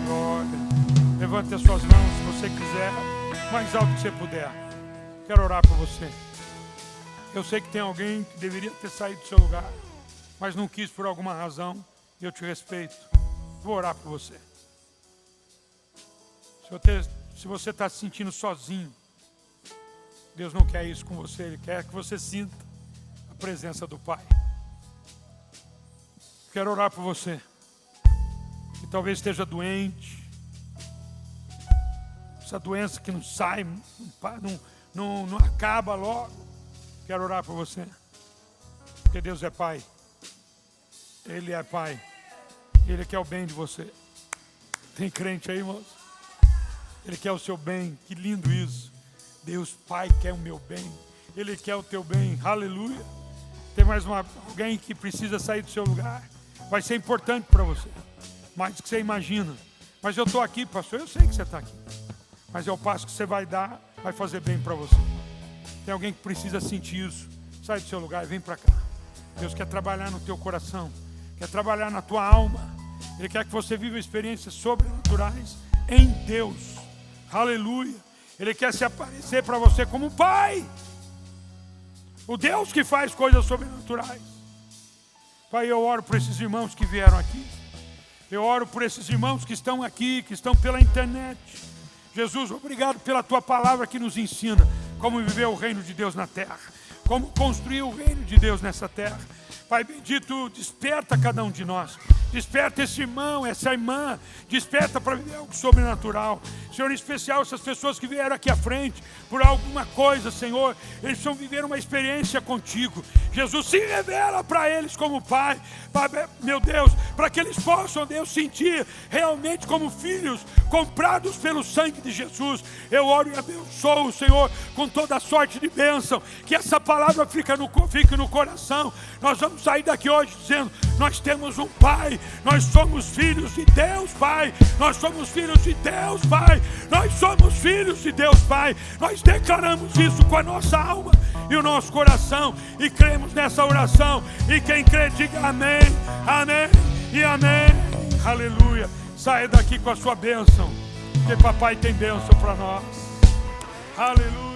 Glória. Levante as suas mãos se você quiser, mais alto que você puder. Quero orar por você. Eu sei que tem alguém que deveria ter saído do seu lugar, mas não quis por alguma razão, e eu te respeito. Vou orar por você. Se você está se sentindo sozinho, Deus não quer isso com você, Ele quer que você sinta a presença do Pai. Quero orar por você, que talvez esteja doente, essa doença que não sai, não acaba logo. Quero orar por você, porque Deus é Pai. Ele é Pai. Ele quer o bem de você. Tem crente aí, irmãos? Ele quer o seu bem. Que lindo isso. Deus Pai quer o meu bem. Ele quer o teu bem. Aleluia. Tem mais alguém que precisa sair do seu lugar. Vai ser importante para você, mais do que você imagina. Mas eu estou aqui, pastor. Eu sei que você está aqui, mas é o passo que você vai dar, vai fazer bem para você. Tem alguém que precisa sentir isso. Sai do seu lugar e vem para cá. Deus quer trabalhar no teu coração, quer trabalhar na tua alma. Ele quer que você viva experiências sobrenaturais em Deus. Aleluia. Ele quer se aparecer para você como Pai, o Deus que faz coisas sobrenaturais. Pai, eu oro por esses irmãos que vieram aqui. Eu oro por esses irmãos que estão aqui, que estão pela internet. Jesus, obrigado pela tua palavra que nos ensina como viver o reino de Deus na terra, como construir o reino de Deus nessa terra. Pai bendito, desperta cada um de nós. Desperta esse irmão, essa irmã. Desperta para viver algo sobrenatural. Senhor, em especial essas pessoas que vieram aqui à frente por alguma coisa, Senhor. Eles precisam viver uma experiência contigo. Jesus, se revela para eles como Pai. Meu Deus, para que eles possam, Deus, sentir realmente como filhos comprados pelo sangue de Jesus. Eu oro e abençoo, Senhor, com toda a sorte de bênção. Que essa palavra fique no coração. Nós vamos sair daqui hoje dizendo: nós temos um Pai. Nós somos filhos de Deus, Pai. Nós somos filhos de Deus, Pai. Nós somos filhos de Deus, Pai. Nós declaramos isso com a nossa alma e o nosso coração. E cremos nessa oração. E quem crê, diga amém, amém e amém. Aleluia. Saia daqui com a sua bênção, porque papai tem bênção para nós. Aleluia.